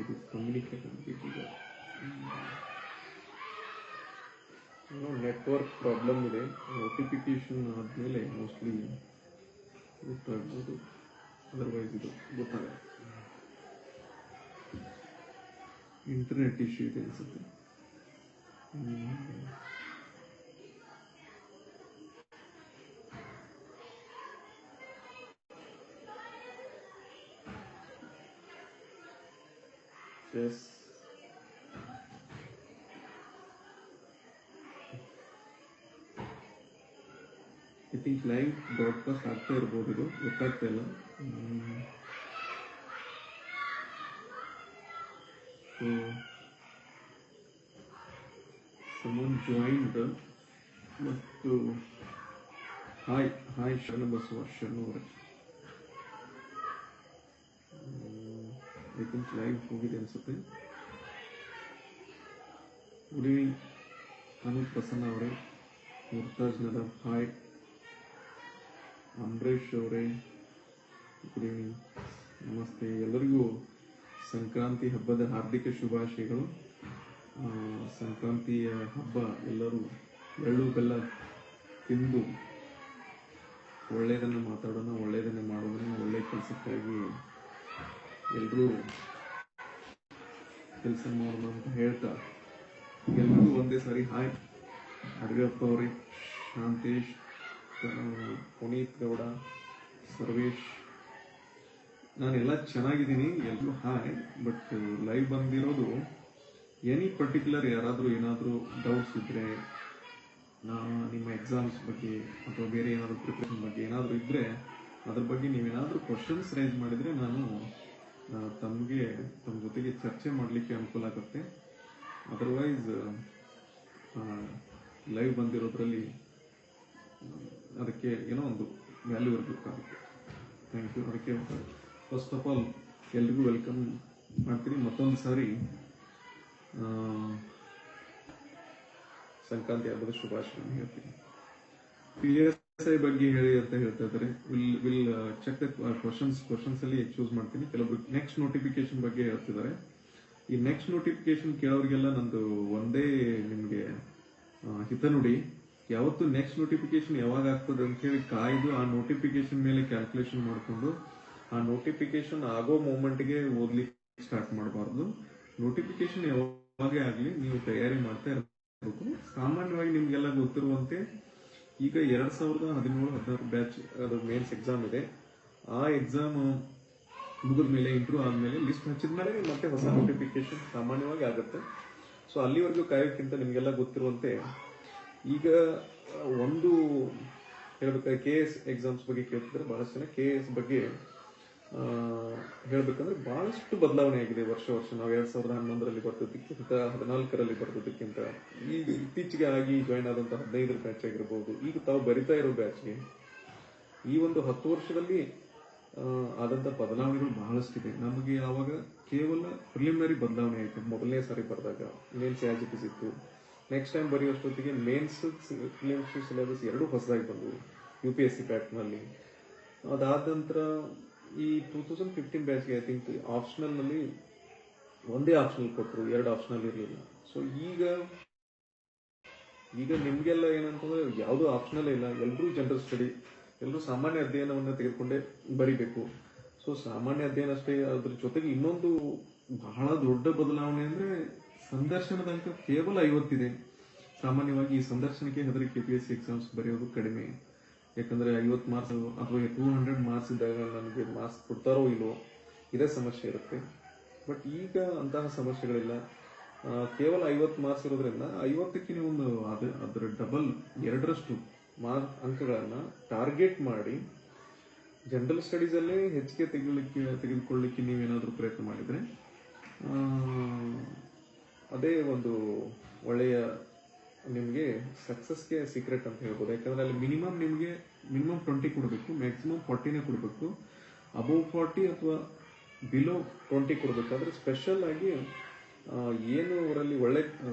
ಇದು ಕಮ್ಯುನಿಕೇಷನ್ ಈಗ network problem ಇದೆ. ನೋಟಿಫಿಕೇಶನ್ ಆದಮೇಲೆ ಮೋಸ್ಟ್ಲಿ ಗೊತ್ತಾಗ್ಬೋದು, ಅದರ್ವೈಸ್ ಇದು ಗೊತ್ತಾಗಲ್ಲ. ಇಂಟರ್ನೆಟ್ ಇಶ್ಯೂ ಇದೆ ಅನ್ಸುತ್ತೆ. Yes, I think live broadcast ಆಗ್ತಾ ಇರ್ಬೋದು, ಇದು ಗೊತ್ತಾಗ್ತಾ ಇಲ್ಲ. ಸೊ someone joined ಮತ್ತು ಹಾಯ್ ಶರಣಬಸವ ಶರಣವರೇ, ಐ ಥಿಂಕ್ ಲೈವ್ ಹೋಗಿದೆ ಅನ್ಸುತ್ತೆ. ಗುಡ್ ಈವ್ನಿಂಗ್ ಅನೂಪ್ ಪ್ರಸನ್ನ ಅವರೇ, ಮುರ್ತಾಜ್ ನದಮ್ ಹಾಯ್, ಅಂಬರೀಶ್ ಅವರೇ ಗುಡ್ ಈವ್ನಿಂಗ್, ನಮಸ್ತೆ. ಎಲ್ಲರಿಗೂ ಸಂಕ್ರಾಂತಿ ಹಬ್ಬದ ಹಾರ್ದಿಕ ಶುಭಾಶಯಗಳು. ಸಂಕ್ರಾಂತಿಯ ಹಬ್ಬ ಎಲ್ಲರೂ ಎಳ್ಳು ಬೆಲ್ಲ ತಿಂದು ಒಳ್ಳೆಯದನ್ನು ಮಾತಾಡೋಣ, ಒಳ್ಳೆಯದನ್ನು ಮಾಡೋಣ, ಒಳ್ಳೆಯ ಕೆಲಸಕ್ಕಾಗಿ ಎಲ್ಲರೂ ಕೆಲಸ ಮಾಡೋಣ ಅಂತ ಹೇಳ್ತಾ ಎಲ್ಲರೂ ಒಂದೇ ಸಾರಿ ಹಾಯ್ ಅಡ್ಗಪ್ಪ ಅವರೇ, ಶಾಂತೇಶ್, ಪುನೀತ್ ಗೌಡ, ಸರ್ವೇಶ್, ನಾನೆಲ್ಲ ಚೆನ್ನಾಗಿದ್ದೀನಿ, ಎಲ್ಲರೂ ಹಾಯ್. ಬಟ್ ಲೈವ್ ಬಂದಿರೋದು ಎನಿ ಪರ್ಟಿಕ್ಯುಲರ್ ಯಾರಾದರೂ ಏನಾದರೂ ಡೌಟ್ಸ್ ಇದ್ದರೆ, ನಿಮ್ಮ ಎಕ್ಸಾಮ್ಸ್ ಬಗ್ಗೆ ಅಥವಾ ಬೇರೆ ಏನಾದರೂ ಪ್ರಿಪ್ರೇಷನ್ ಬಗ್ಗೆ ಏನಾದರೂ ಇದ್ದರೆ ಅದ್ರ ಬಗ್ಗೆ ನೀವೇನಾದರೂ ಕ್ವಶನ್ಸ್ ರೈಸ್ ಮಾಡಿದರೆ ನಾನು ತಮ್ಮ ಜೊತೆಗೆ ಚರ್ಚೆ ಮಾಡಲಿಕ್ಕೆ ಅನುಕೂಲ ಆಗುತ್ತೆ. ಅದರ್ವೈಸ್ ಲೈವ್ ಬಂದಿರೋದ್ರಲ್ಲಿ ಅದಕ್ಕೆ ಏನೋ ಒಂದು ವ್ಯಾಲ್ಯೂ ಇರಬೇಕಾಗುತ್ತೆ. Thank you. ಅದಕ್ಕೆ ಫಸ್ಟ್ ಆಫ್ ಆಲ್ ಎಲ್ರಿಗೂ ವೆಲ್ಕಮ್ ಮಾಡ್ತೀನಿ. ಮತ್ತೊಂದು ಸಾರಿ ಸಂಕ್ರಾಂತಿ ಹಬ್ಬದ ಶುಭಾಶಯಗಳನ್ನು ಹೇಳ್ತೀನಿ. PSI ಬಗ್ಗೆ ಹೇಳಿ ಅಂತ ಹೇಳ್ತಾ ಇದ್ದಾರೆ. ವಿಲ್ ಚೆಕ್ ದ ಕ್ವಶನ್ಸ್ ಅಲ್ಲಿ ಚೂಸ್ ಮಾಡ್ತೀನಿ. ಕೆಲವೊಬ್ರು ನೆಕ್ಸ್ಟ್ ನೋಟಿಫಿಕೇಶನ್ ಬಗ್ಗೆ ಹೇಳ್ತಿದ್ದಾರೆ. ಈ ನೆಕ್ಸ್ಟ್ ನೋಟಿಫಿಕೇಶನ್ ಕೇಳೋರಿಗೆಲ್ಲ ನಂದು ಒಂದೇ ನಿಮಗೆ ಹಿತನುಡಿ, ಯಾವತ್ತು ನೆಕ್ಸ್ಟ್ ನೋಟಿಫಿಕೇಶನ್ ಯಾವಾಗ ಆಗ್ತದೆ ಅಂತ ಹೇಳಿ ಕಾಯ್ದು ಆ ನೋಟಿಫಿಕೇಶನ್ ಮೇಲೆ ಕ್ಯಾಲ್ಕುಲೇಷನ್ ಮಾಡಿಕೊಂಡು ಆ ನೋಟಿಫಿಕೇಶನ್ ಆಗೋ ಮೂಮೆಂಟ್ಗೆ ಓದ್ಲಿಕ್ಕೆ ಸ್ಟಾರ್ಟ್ ಮಾಡಬಾರ್ದು. ನೋಟಿಫಿಕೇಶನ್ ಯಾವಾಗೇ ಆಗಲಿ ನೀವು ತಯಾರಿ ಮಾಡ್ತಾ ಇರಬೇಕು. ಸಾಮಾನ್ಯವಾಗಿ ನಿಮ್ಗೆಲ್ಲ ಗೊತ್ತಿರುವಂತೆ ಈಗ 2017-16 ಬ್ಯಾಚ್ ಅದು ಮೇನ್ಸ್ ಎಕ್ಸಾಮ್ ಇದೆ. ಆ ಎಕ್ಸಾಮ್ ಮುಗಿದ ಮೇಲೆ ಇಂಟ್ರೂ ಆದ್ಮೇಲೆ ಲಿಸ್ಟ್ ಹಚ್ಚಿದ್ಮೇಲೆ ಮತ್ತೆ ಹೊಸ ನೋಟಿಫಿಕೇಶನ್ ಸಾಮಾನ್ಯವಾಗಿ ಆಗುತ್ತೆ. ಸೊ ಅಲ್ಲಿವರೆಗೂ ಕಾಯೋಕ್ಕಿಂತ ನಿಮ್ಗೆಲ್ಲ ಗೊತ್ತಿರುವಂತೆ ಈಗ ಒಂದು ಹೇಳ್ಬೇಕಾದ್ರೆ KS ಎಕ್ಸಾಮ್ಸ್ ಬಗ್ಗೆ ಕೇಳ್ತಿದ್ರೆ ಬಹಳಷ್ಟು ಜನ KS ಬಗ್ಗೆ ಹೇಳ್ಬೇಕಂದ್ರೆ ಬಹಳಷ್ಟು ಬದಲಾವಣೆ ಆಗಿದೆ ವರ್ಷ. ನಾವು 2011ರಲ್ಲಿ ಬರ್ತದಕ್ಕಿಂತ 14ರಲ್ಲಿ ಬರ್ತದಕ್ಕಿಂತ ಈಗ ಇತ್ತೀಚೆಗೆ ಆಗಿ ಜಾಯಿನ್ ಆದಂತಹ 15 ಬ್ಯಾಚ್ ಆಗಿರ್ಬೋದು, ಈಗ ತಾವು ಬರಿತಾ ಇರೋ ಬ್ಯಾಚ್ಗೆ ಈ ಒಂದು 10 ವರ್ಷದಲ್ಲಿ ಆದಂತ ಬದಲಾವಣೆಗಳು ಬಹಳಷ್ಟಿದೆ. ನಮಗೆ ಆವಾಗ ಕೇವಲ ಪ್ರಿಲಿಮಿನರಿ ಬದಲಾವಣೆ ಆಯಿತು. ಮೊದಲನೇ ಸಾರಿ ಬರೆದಾಗ ಮೇನ್ಸ್ ಆಸ್ ಇಟ್ ಇಸ್ ಇತ್ತು. ನೆಕ್ಸ್ಟ್ ಟೈಮ್ ಬರೆಯೋಷ್ಟೊತ್ತಿಗೆ ಮೇನ್ಸ್ ಪ್ರಿಲಿಮ್ಸ್ ಸಿಲೆಬಸ್ ಎರಡೂ ಹೊಸದಾಗಿ ಬಂದವು UPSC ಪ್ಯಾಟ್ನಲ್ಲಿ. ಅದಾದ ನಂತರ ಈ 2015 ಬ್ಯಾಚ್ಗೆ ಐ ಥಿಂಕ್ ಆಪ್ಷನಲ್ ನಲ್ಲಿ ಒಂದೇ ಆಪ್ಷನಲ್ ಕೊಟ್ಟರು, 2 ಆಪ್ಷನಲ್ ಇರಲಿಲ್ಲ. ಸೊ ಈಗ ನಿಮ್ಗೆಲ್ಲ ಏನಂತಂದ್ರೆ ಯಾವುದು ಆಪ್ಷನಲ್ ಇಲ್ಲ, ಎಲ್ಲರೂ ಜನರಲ್ ಸ್ಟಡಿ, ಎಲ್ಲರೂ ಸಾಮಾನ್ಯ ಅಧ್ಯಯನವನ್ನು ತೆಗೆದುಕೊಂಡೇ ಬರಿಬೇಕು. ಸೊ ಸಾಮಾನ್ಯ ಅಧ್ಯಯನ ಅಷ್ಟೇ, ಅದ್ರ ಜೊತೆಗೆ ಇನ್ನೊಂದು ಬಹಳ ದೊಡ್ಡ ಬದಲಾವಣೆ ಅಂದ್ರೆ ಸಂದರ್ಶನದ ಅಂಕ ಕೇವಲ 50 ಇದೆ. ಸಾಮಾನ್ಯವಾಗಿ ಈ ಸಂದರ್ಶನಕ್ಕೆ ಹೆದರಿ KPSC ಎಕ್ಸಾಮ್ಸ್ ಬರೆಯೋದು ಕಡಿಮೆ. ಯಾಕಂದ್ರೆ 50 ಮಾರ್ಕ್ಸ್ ಅಥವಾ 200 ಮಾರ್ಕ್ಸ್ ಇದ್ದಾಗ ನನಗೆ ಮಾರ್ಕ್ಸ್ ಕೊಡ್ತಾರೋ ಇಲ್ವೋ ಇದೇ ಸಮಸ್ಯೆ ಇರುತ್ತೆ. ಬಟ್ ಈಗ ಅಂತಹ ಸಮಸ್ಯೆಗಳಿಲ್ಲ. ಕೇವಲ 50 ಮಾರ್ಕ್ಸ್ ಇರೋದ್ರಿಂದ 50ಕ್ಕೆ ನೀವು ಅದರ ಡಬಲ್ 2ರಷ್ಟು ಅಂಕಗಳನ್ನ ಟಾರ್ಗೆಟ್ ಮಾಡಿ ಜನರಲ್ ಸ್ಟಡೀಸ್ ಅಲ್ಲೇ ಹೆಚ್ಚಿಗೆ ತೆಗೆದುಕೊಳ್ಳಿಕ್ಕೆ ನೀವೇನಾದ್ರೂ ಪ್ರಯತ್ನ ಮಾಡಿದ್ರೆ ಅದೇ ಒಂದು ಒಳ್ಳೆಯ ನಿಮಗೆ ಸಕ್ಸಸ್ಗೆ ಸೀಕ್ರೆಟ್ ಅಂತ ಹೇಳ್ಬೋದು. ಯಾಕಂದ್ರೆ ಅಲ್ಲಿ ಮಿನಿಮಮ್ 20 ಕೊಡಬೇಕು, ಮ್ಯಾಕ್ಸಿಮಮ್ 40ನೇ ಕೊಡಬೇಕು. ಅಬೌವ್ 40 ಅಥವಾ ಬಿಲೋ 20 ಕೊಡಬೇಕಾದ್ರೆ ಸ್ಪೆಷಲ್ ಆಗಿ ಏನು ಅವರಲ್ಲಿ ಒಳ್ಳೆ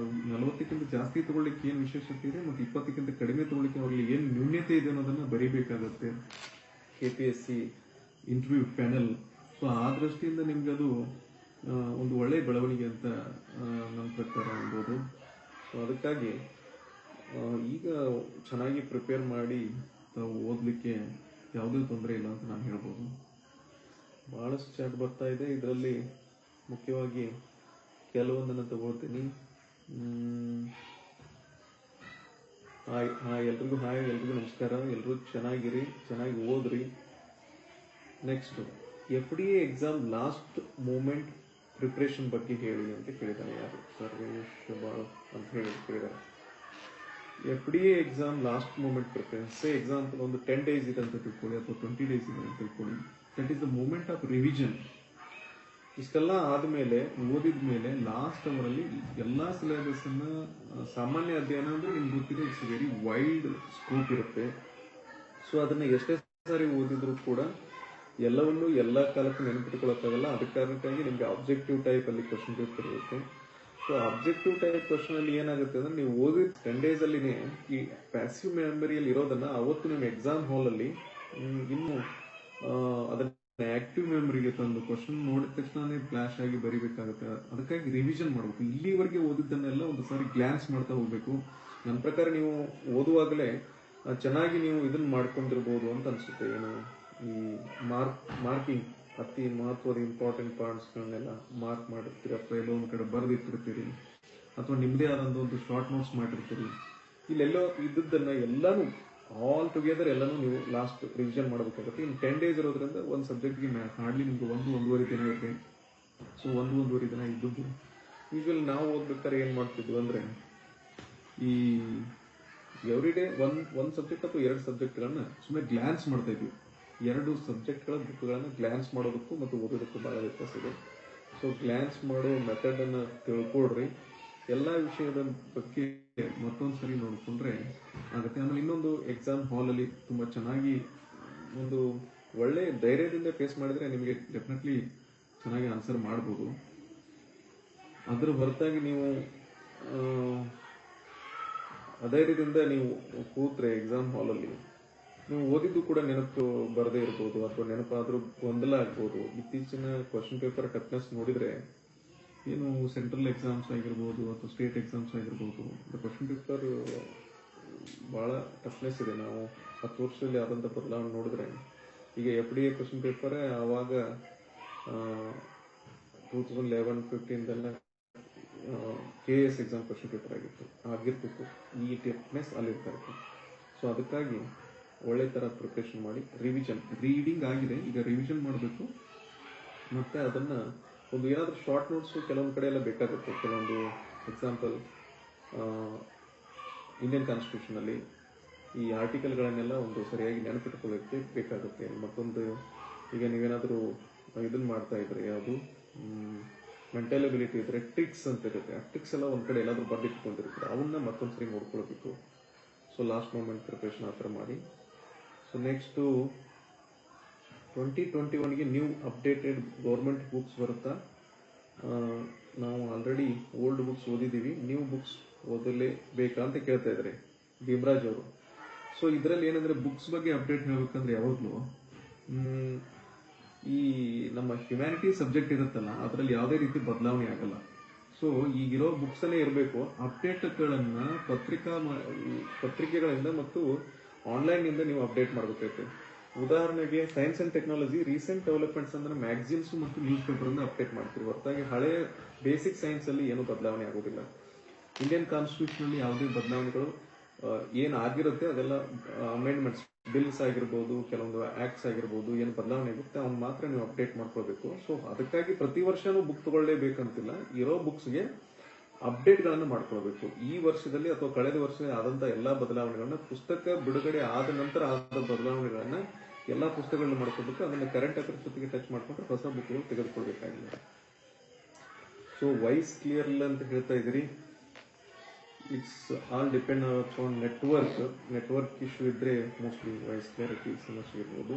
40ಕ್ಕಿಂತ ಜಾಸ್ತಿ ತಗೊಳ್ಳಿಕ್ಕೆ ಏನು ವಿಶೇಷತೆ ಇದೆ ಮತ್ತು 20ಕ್ಕಿಂತ ಕಡಿಮೆ ತಗೊಳ್ಳಿಕ್ಕೆ ಅವರಲ್ಲಿ ಏನು ನ್ಯೂನ್ಯತೆ ಇದೆ ಅನ್ನೋದನ್ನ ಬರೀಬೇಕಾಗತ್ತೆ KPSC ಇಂಟರ್ವ್ಯೂ ಪ್ಯಾನೆಲ್. ಸೊ ಆ ದೃಷ್ಟಿಯಿಂದ ನಿಮ್ಗೆ ಅದು ಒಂದು ಒಳ್ಳೆಯ ಬೆಳವಣಿಗೆ ಅಂತ ನನ್ನ ಪ್ರಕಾರ ಅನ್ಬೋದು. ಸೊ ಅದಕ್ಕಾಗಿ ಈಗ ಚೆನ್ನಾಗಿ ಪ್ರಿಪೇರ್ ಮಾಡಿ ತಾವು ಓದಲಿಕ್ಕೆ ಯಾವುದೇ ತೊಂದರೆ ಇಲ್ಲ ಅಂತ ನಾನು ಹೇಳ್ಬೋದು. ಭಾಳಷ್ಟು ಚಾಟ್ ಬರ್ತಾ ಇದೆ, ಇದರಲ್ಲಿ ಮುಖ್ಯವಾಗಿ ಕೆಲವೊಂದನ್ನು ತಗೊಳ್ತೀನಿ. ಹಾಯ್ ಎಲ್ರಿಗೂ ನಮಸ್ಕಾರ. ಎಲ್ಲರೂ ಚೆನ್ನಾಗಿರಿ, ಚೆನ್ನಾಗಿ ಓದ್ರಿ. Next FDA exam last moment preparation ಬಗ್ಗೆ ಹೇಳಿ ಅಂತ ಕೇಳಿದ್ದಾನೆ. ಯಾರು ಸರ್ವೇಶ್ ಬಾಳ್ ಅಂತ ಹೇಳಿ ಕೇಳಿದ್ದಾರೆ. FDA exam last moment preparation example ಒಂದು 10 days ಇದೆ ಅಂತ ತಿಳ್ಕೊಳ್ಳಿ, ಅಥವಾ 20 days ಇದೆ ಅಂತ ತಿಳ್ಕೊಳ್ಳಿ. That is the moment of revision. ಇಷ್ಟೆಲ್ಲ ಆದಮೇಲೆ ಓದಿದ ಮೇಲೆ ಲಾಸ್ಟ್ ಅವರಲ್ಲಿ ಎಲ್ಲ ಸಿಲೆಬಸ್ ಅನ್ನ, ಸಾಮಾನ್ಯ ಅಧ್ಯಯನ ಅಂದ್ರೆ ನಿಮ್ಗೆ ಗೊತ್ತಿದೆ, ಇಟ್ಸ್ ವೆರಿ ವೈಡ್ ಸ್ಕೋಪ್ ಇರುತ್ತೆ. ಸೊ ಅದನ್ನ ಎಷ್ಟೇ ಸಾರಿ ಓದಿದ್ರು ಕೂಡ ಎಲ್ಲವನ್ನೂ ಎಲ್ಲ ಕಾಲಕ್ಕೂ ನೆನಪಿಟ್ಕೊಳ್ಳೋಕ್ಕಾಗಲ್ಲ. ಅದಕ್ಕೆ ಕಾರಣಕ್ಕಾಗಿ ನಿಮ್ಗೆ ಆಬ್ಜೆಕ್ಟಿವ್ ಟೈಪ್ ಅಲ್ಲಿ ಕ್ವಶನ್ ಪೇಪರ್ ಇರುತ್ತೆ. ಸೊ ಆಬ್ಜೆಕ್ಟಿವ್ ಟೈಪ್ ಕ್ವಶನ್ ಅಲ್ಲಿ ಏನಾಗುತ್ತೆ ಅಂದ್ರೆ, ನೀವು ಓದಿದ 10 days ಅಲ್ಲಿನೇ ಈ ಪ್ಯಾಸಿವ್ ಮೆಮರಿಯಲ್ಲಿ ಇರೋದನ್ನ ಅವತ್ತು ನಿಮ್ಮ ಎಕ್ಸಾಮ್ ಹಾಲ್ ಅಲ್ಲಿ ಇನ್ನು ಅದನ್ನ ಆಕ್ಟಿವ್ ಮೆಮರಿಗೆ ತಂದು ಕ್ವಶನ್ ನೋಡಿದ ತಕ್ಷಣ ಫ್ಲಾಶ್ ಆಗಿ ಬರಿಬೇಕಾಗುತ್ತೆ. ಅದಕ್ಕಾಗಿ ರಿವಿಷನ್ ಮಾಡಬೇಕು. ಇಲ್ಲಿವರೆಗೆ ಓದಿದ್ದನ್ನೆಲ್ಲ ಒಂದು ಸಾರಿ ಗ್ಲಾನ್ಸ್ ಮಾಡ್ತಾ ಹೋಗ್ಬೇಕು. ನನ್ನ ಪ್ರಕಾರ ನೀವು ಓದುವಾಗಲೇ ಚೆನ್ನಾಗಿ ನೀವು ಇದನ್ನ ಮಾಡ್ಕೊಂಡಿರ್ಬೋದು ಅಂತ ಅನ್ಸುತ್ತೆ. ಏನು ಈ ಮಾರ್ಕಿಂಗ್ ಅತಿ ಮಹತ್ವದ ಇಂಪಾರ್ಟೆಂಟ್ ಪಾಯಿಂಟ್ಸ್ಗಳನ್ನೆಲ್ಲ ಮಾರ್ಕ್ ಮಾಡಿರ್ತೀರಿ, ಅಥವಾ ಎಲ್ಲೋ ಒಂದು ಕಡೆ ಬರೆದಿಟ್ಟಿರ್ತೀರಿ, ಅಥವಾ ನಿಮ್ಮದೇ ಆದಂಥ ಒಂದು ಶಾರ್ಟ್ ನೋಟ್ಸ್ ಮಾಡಿರ್ತೀರಿ. ಇಲ್ಲೆಲ್ಲೋ ಇದ್ದದ್ದನ್ನ ಎಲ್ಲಾನು ಆಲ್ ಟುಗೆದರ್ ಎಲ್ಲಾನು ನೀವು ಲಾಸ್ಟ್ ರಿವಿಷನ್ ಮಾಡಬೇಕಾಗುತ್ತೆ. ಇನ್ನು 10 days ಇರೋದ್ರಿಂದ ಒಂದು ಸಬ್ಜೆಕ್ಟ್ಗೆ ಹಾರ್ಡ್ಲಿ ನಿಮ್ಗೆ 1-1.5 ದಿನ ಇರುತ್ತೆ. ಸೊ 1-1.5 ದಿನ ಇದ್ದದ್ದು ಯೂಶುವಲ್ ನಾವು ಓದ್ಬೇಕಾದ್ರೆ ಏನ್ ಮಾಡ್ತಿದ್ವಿ ಅಂದ್ರೆ, ಈ ಎವ್ರಿ ಡೇ ಒಂದ್ ಸಬ್ಜೆಕ್ಟ್ ಅಥವಾ 2 ಸಬ್ಜೆಕ್ಟ್ಗಳನ್ನ ಸುಮ್ಮನೆ ಗ್ಲಾನ್ಸ್ ಮಾಡ್ತಾ ಇದ್ವಿ. 2 ಸಬ್ಜೆಕ್ಟ್ಗಳ ಬುಕ್ಗಳನ್ನ ಗ್ಲಾನ್ಸ್ ಮಾಡೋದಕ್ಕೂ ಮತ್ತು ಓದೋದಕ್ಕೂ ಬಹಳ ವ್ಯತ್ಯಾಸ ಇದೆ. ಸೊ ಗ್ಲಾನ್ಸ್ ಮಾಡೋ ಮೆಥಡ್ ಅನ್ನ ತಿಳ್ಕೊಡ್ರಿ. ಎಲ್ಲ ವಿಷಯದ ಬಗ್ಗೆ ಮತ್ತೊಂದು ಸರಿ ನೋಡ್ಕೊಂಡ್ರೆ ಆಗುತ್ತೆ. ಆಮೇಲೆ ಇನ್ನೊಂದು, ಎಕ್ಸಾಮ್ ಹಾಲ್ ಅಲ್ಲಿ ತುಂಬಾ ಚೆನ್ನಾಗಿ ಒಂದು ಒಳ್ಳೆ ಧೈರ್ಯದಿಂದ ಫೇಸ್ ಮಾಡಿದ್ರೆ ನಿಮಗೆ ಡೆಫಿನೆಟ್ಲಿ ಚೆನ್ನಾಗಿ ಆನ್ಸರ್ ಮಾಡ್ಬೋದು. ಅದ್ರ ಹೊರತಾಗಿ ನೀವು ಅಧೈರ್ಯದಿಂದ ನೀವು ಕೂತ್ರೆ ಎಕ್ಸಾಮ್ ಹಾಲ್ ಅಲ್ಲಿ ನೀವು ಓದಿದ್ದು ಕೂಡ ನೆನಪು ಬರದೇ ಇರ್ಬೋದು, ಅಥವಾ ನೆನಪಾದ್ರೂ ಗೊಂದಲ ಆಗ್ಬೋದು. ಇತ್ತೀಚಿನ ಕ್ವಶನ್ ಪೇಪರ್ ಟಫ್ನೆಸ್ ನೋಡಿದ್ರೆ, ಏನು ಸೆಂಟ್ರಲ್ ಎಕ್ಸಾಮ್ಸ್ ಆಗಿರ್ಬೋದು ಅಥವಾ ಸ್ಟೇಟ್ ಎಕ್ಸಾಮ್ಸ್ ಆಗಿರ್ಬೋದು, ಕ್ವಶನ್ ಪೇಪರ್ ಬಹಳ ಟಫ್ನೆಸ್ ಇದೆ. ನಾವು 10 ವರ್ಷದಲ್ಲಿ ಆದಂಥ ಬದಲಾವಣೆ ನೋಡಿದ್ರೆ, ಈಗ FDA ಕ್ವಶನ್ ಪೇಪರ್ ಆವಾಗ 2011-15 KS ಎಕ್ಸಾಮ್ ಕ್ವಶನ್ ಪೇಪರ್ ಆಗಿರ್ತಿತ್ತು. ಈ ಟಫ್ನೆಸ್ ಅಲ್ಲಿರ್ತಾ ಇತ್ತು. ಸೊ ಅದಕ್ಕಾಗಿ ಒಳ್ಳೆ ತರ ಪ್ರಿಪರೇಷನ್ ಮಾಡಿ, ರೀಡಿಂಗ್ ಆಗಿದೆ, ಈಗ ರಿವಿಷನ್ ಮಾಡಬೇಕು. ಮತ್ತೆ ಅದನ್ನ ಒಂದು ಏನಾದ್ರೂ ಶಾರ್ಟ್ ನೋಟ್ಸ್ ಕೆಲವೊಂದು ಕಡೆ ಎಲ್ಲ ಬೇಕಾಗುತ್ತೆ. ಕೆಲವೊಂದು ಎಕ್ಸಾಂಪಲ್ ಇಂಡಿಯನ್ ಕಾನ್ಸ್ಟಿಟ್ಯೂಷನ್ ಅಲ್ಲಿ ಈ ಆರ್ಟಿಕಲ್ಗಳನ್ನೆಲ್ಲ ಒಂದು ಸರಿಯಾಗಿ ನೆನಪಿಟ್ಕೊಳ್ಳೋಕ್ಕೆ ಬೇಕಾಗುತ್ತೆ. ಮತ್ತೊಂದು, ಈಗ ನೀವೇನಾದ್ರೂ ಇದನ್ನ ಮಾಡ್ತಾ ಇದ್ರೆ, ಯಾವುದು ಮೆಂಟಲ್ ಎಬಿಲಿಟಿ ಇದ್ರೆ ಟ್ರಿಕ್ಸ್ ಅಂತ ಇರುತ್ತೆ. ಆ ಟ್ರಿಕ್ಸ್ ಎಲ್ಲ ಒಂದ್ ಕಡೆ ಎಲ್ಲಾದ್ರೂ ಬರ್ದಿಟ್ಕೊಂಡಿರ್ತಾರೆ, ಅವನ್ನ ಮತ್ತೊಂದ್ಸರಿ ನೋಡ್ಕೊಳ್ಬೇಕು. ಸೊ ಲಾಸ್ಟ್ ಮೂಮೆಂಟ್ ಪ್ರಿಪರೇಷನ್ ಆ ಥರ ಮಾಡಿ. ಸೊ ನೆಕ್ಸ್ಟ್ 2021ಗೆ ನ್ಯೂ ಅಪ್ಡೇಟೆಡ್ ಗೌರ್ಮೆಂಟ್ ಬುಕ್ಸ್ ಬರುತ್ತಾ? ನಾವು ಆಲ್ರೆಡಿ ಓಲ್ಡ್ ಬುಕ್ಸ್ ಓದಿದ್ದೀವಿ, ನ್ಯೂ ಬುಕ್ಸ್ ಓದಲೇಬೇಕಾ ಅಂತ ಕೇಳ್ತಾ ಇದ್ದಾರೆ ಭೀಮರಾಜ್ ಅವರು. ಸೊ ಇದರಲ್ಲಿ ಏನಂದ್ರೆ, ಬುಕ್ಸ್ ಬಗ್ಗೆ ಅಪ್ಡೇಟ್ ಹೇಳ್ಬೇಕಂದ್ರೆ ಯಾವಾಗಲೂ ಈ ನಮ್ಮ ಹ್ಯುಮ್ಯಾನಿಟಿ ಸಬ್ಜೆಕ್ಟ್ ಇರುತ್ತಲ್ಲ, ಅದರಲ್ಲಿ ಯಾವುದೇ ರೀತಿ ಬದಲಾವಣೆ ಆಗಲ್ಲ. ಸೊ ಈಗಿರೋ ಬುಕ್ಸ್ ಅಲ್ಲೇ ಇರಬೇಕು. ಅಪ್ಡೇಟ್ಗಳನ್ನ ಪತ್ರಿಕೆಗಳಿಂದ ಮತ್ತು ಆನ್ಲೈನ್ ಇಂದ ನೀವು ಅಪ್ಡೇಟ್ ಮಾಡಬೇಕಾಗುತ್ತೆ. ಉದಾಹರಣೆಗೆ science and technology recent developments ಅಂದ್ರೆ ಮ್ಯಾಗಝಿನ್ಸ್ ಮತ್ತು ನ್ಯೂಸ್ ಪೇಪರ್ ಇಂದ ಅಪ್ಡೇಟ್ ಮಾಡ್ತೀವಿ. ಹೊರತಾಗಿ ಹಳೆ ಬೇಸಿಕ್ ಸೈನ್ಸ್ ಅಲ್ಲಿ ಏನು ಬದಲಾವಣೆ ಆಗೋದಿಲ್ಲ. ಇಂಡಿಯನ್ ಕಾನ್ಸ್ಟಿಟ್ಯೂಷನ್ ಅಲ್ಲಿ ಯಾವುದೇ ಬದಲಾವಣೆಗಳು ಏನಾಗಿರುತ್ತೆ ಅದೆಲ್ಲ ಅಮೆಂಡ್ಮೆಂಟ್ಸ್, ಬಿಲ್ಸ್ ಆಗಿರ್ಬೋದು, ಕೆಲವೊಂದು ಆಕ್ಟ್ಸ್ ಆಗಿರ್ಬೋದು, ಏನು ಬದಲಾವಣೆ ಆಗುತ್ತೆ ಅವ್ನು ಮಾತ್ರ ನೀವು ಅಪ್ಡೇಟ್ ಮಾಡ್ಕೋಬೇಕು. ಸೊ ಅದಕ್ಕಾಗಿ ಪ್ರತಿ ವರ್ಷನೂ ಬುಕ್ ತಗೊಳ್ಳೇಬೇಕಂತಿಲ್ಲ, ಇರೋ ಬುಕ್ಸ್ಗೆ ಅಪ್ಡೇಟ್ಗಳನ್ನು ಮಾಡ್ಕೊಳ್ಬೇಕು. ಈ ವರ್ಷದಲ್ಲಿ ಅಥವಾ ಕಳೆದ ವರ್ಷ ಆದಂತ ಎಲ್ಲಾ ಬದಲಾವಣೆಗಳನ್ನ, ಪುಸ್ತಕ ಬಿಡುಗಡೆ ಆದ ನಂತರ ಆದ ಬದಲಾವಣೆಗಳನ್ನ ಎಲ್ಲಾ ಪುಸ್ತಕಗಳನ್ನ ಮಾಡ್ಕೋಬೇಕು. ಅದನ್ನ ಕರೆಂಟ್ ಅಫೇರ್ಸ್ ಜೊತೆಗೆ ಟಚ್ ಮಾಡ್ಕೊಂಡ್ರೆ ಹೊಸ ಬುಕ್ಗಳು ತೆಗೆದುಕೊಳ್ಬೇಕಾಗಿಲ್ಲ. ಸೊ ವಾಯ್ಸ್ ಕ್ಲಿಯರ್ ಇಲ್ಲ ಅಂತ ಹೇಳ್ತಾ ಇದ್ದೀರಿ. It's all depend on network issue ಇದ್ರೆ ಮೋಸ್ಟ್ಲಿ ವಾಯ್ಸ್ ಕ್ಲಿಯರಿಟಿ ಸಮಸ್ಯೆ ಇರ್ಬೋದು.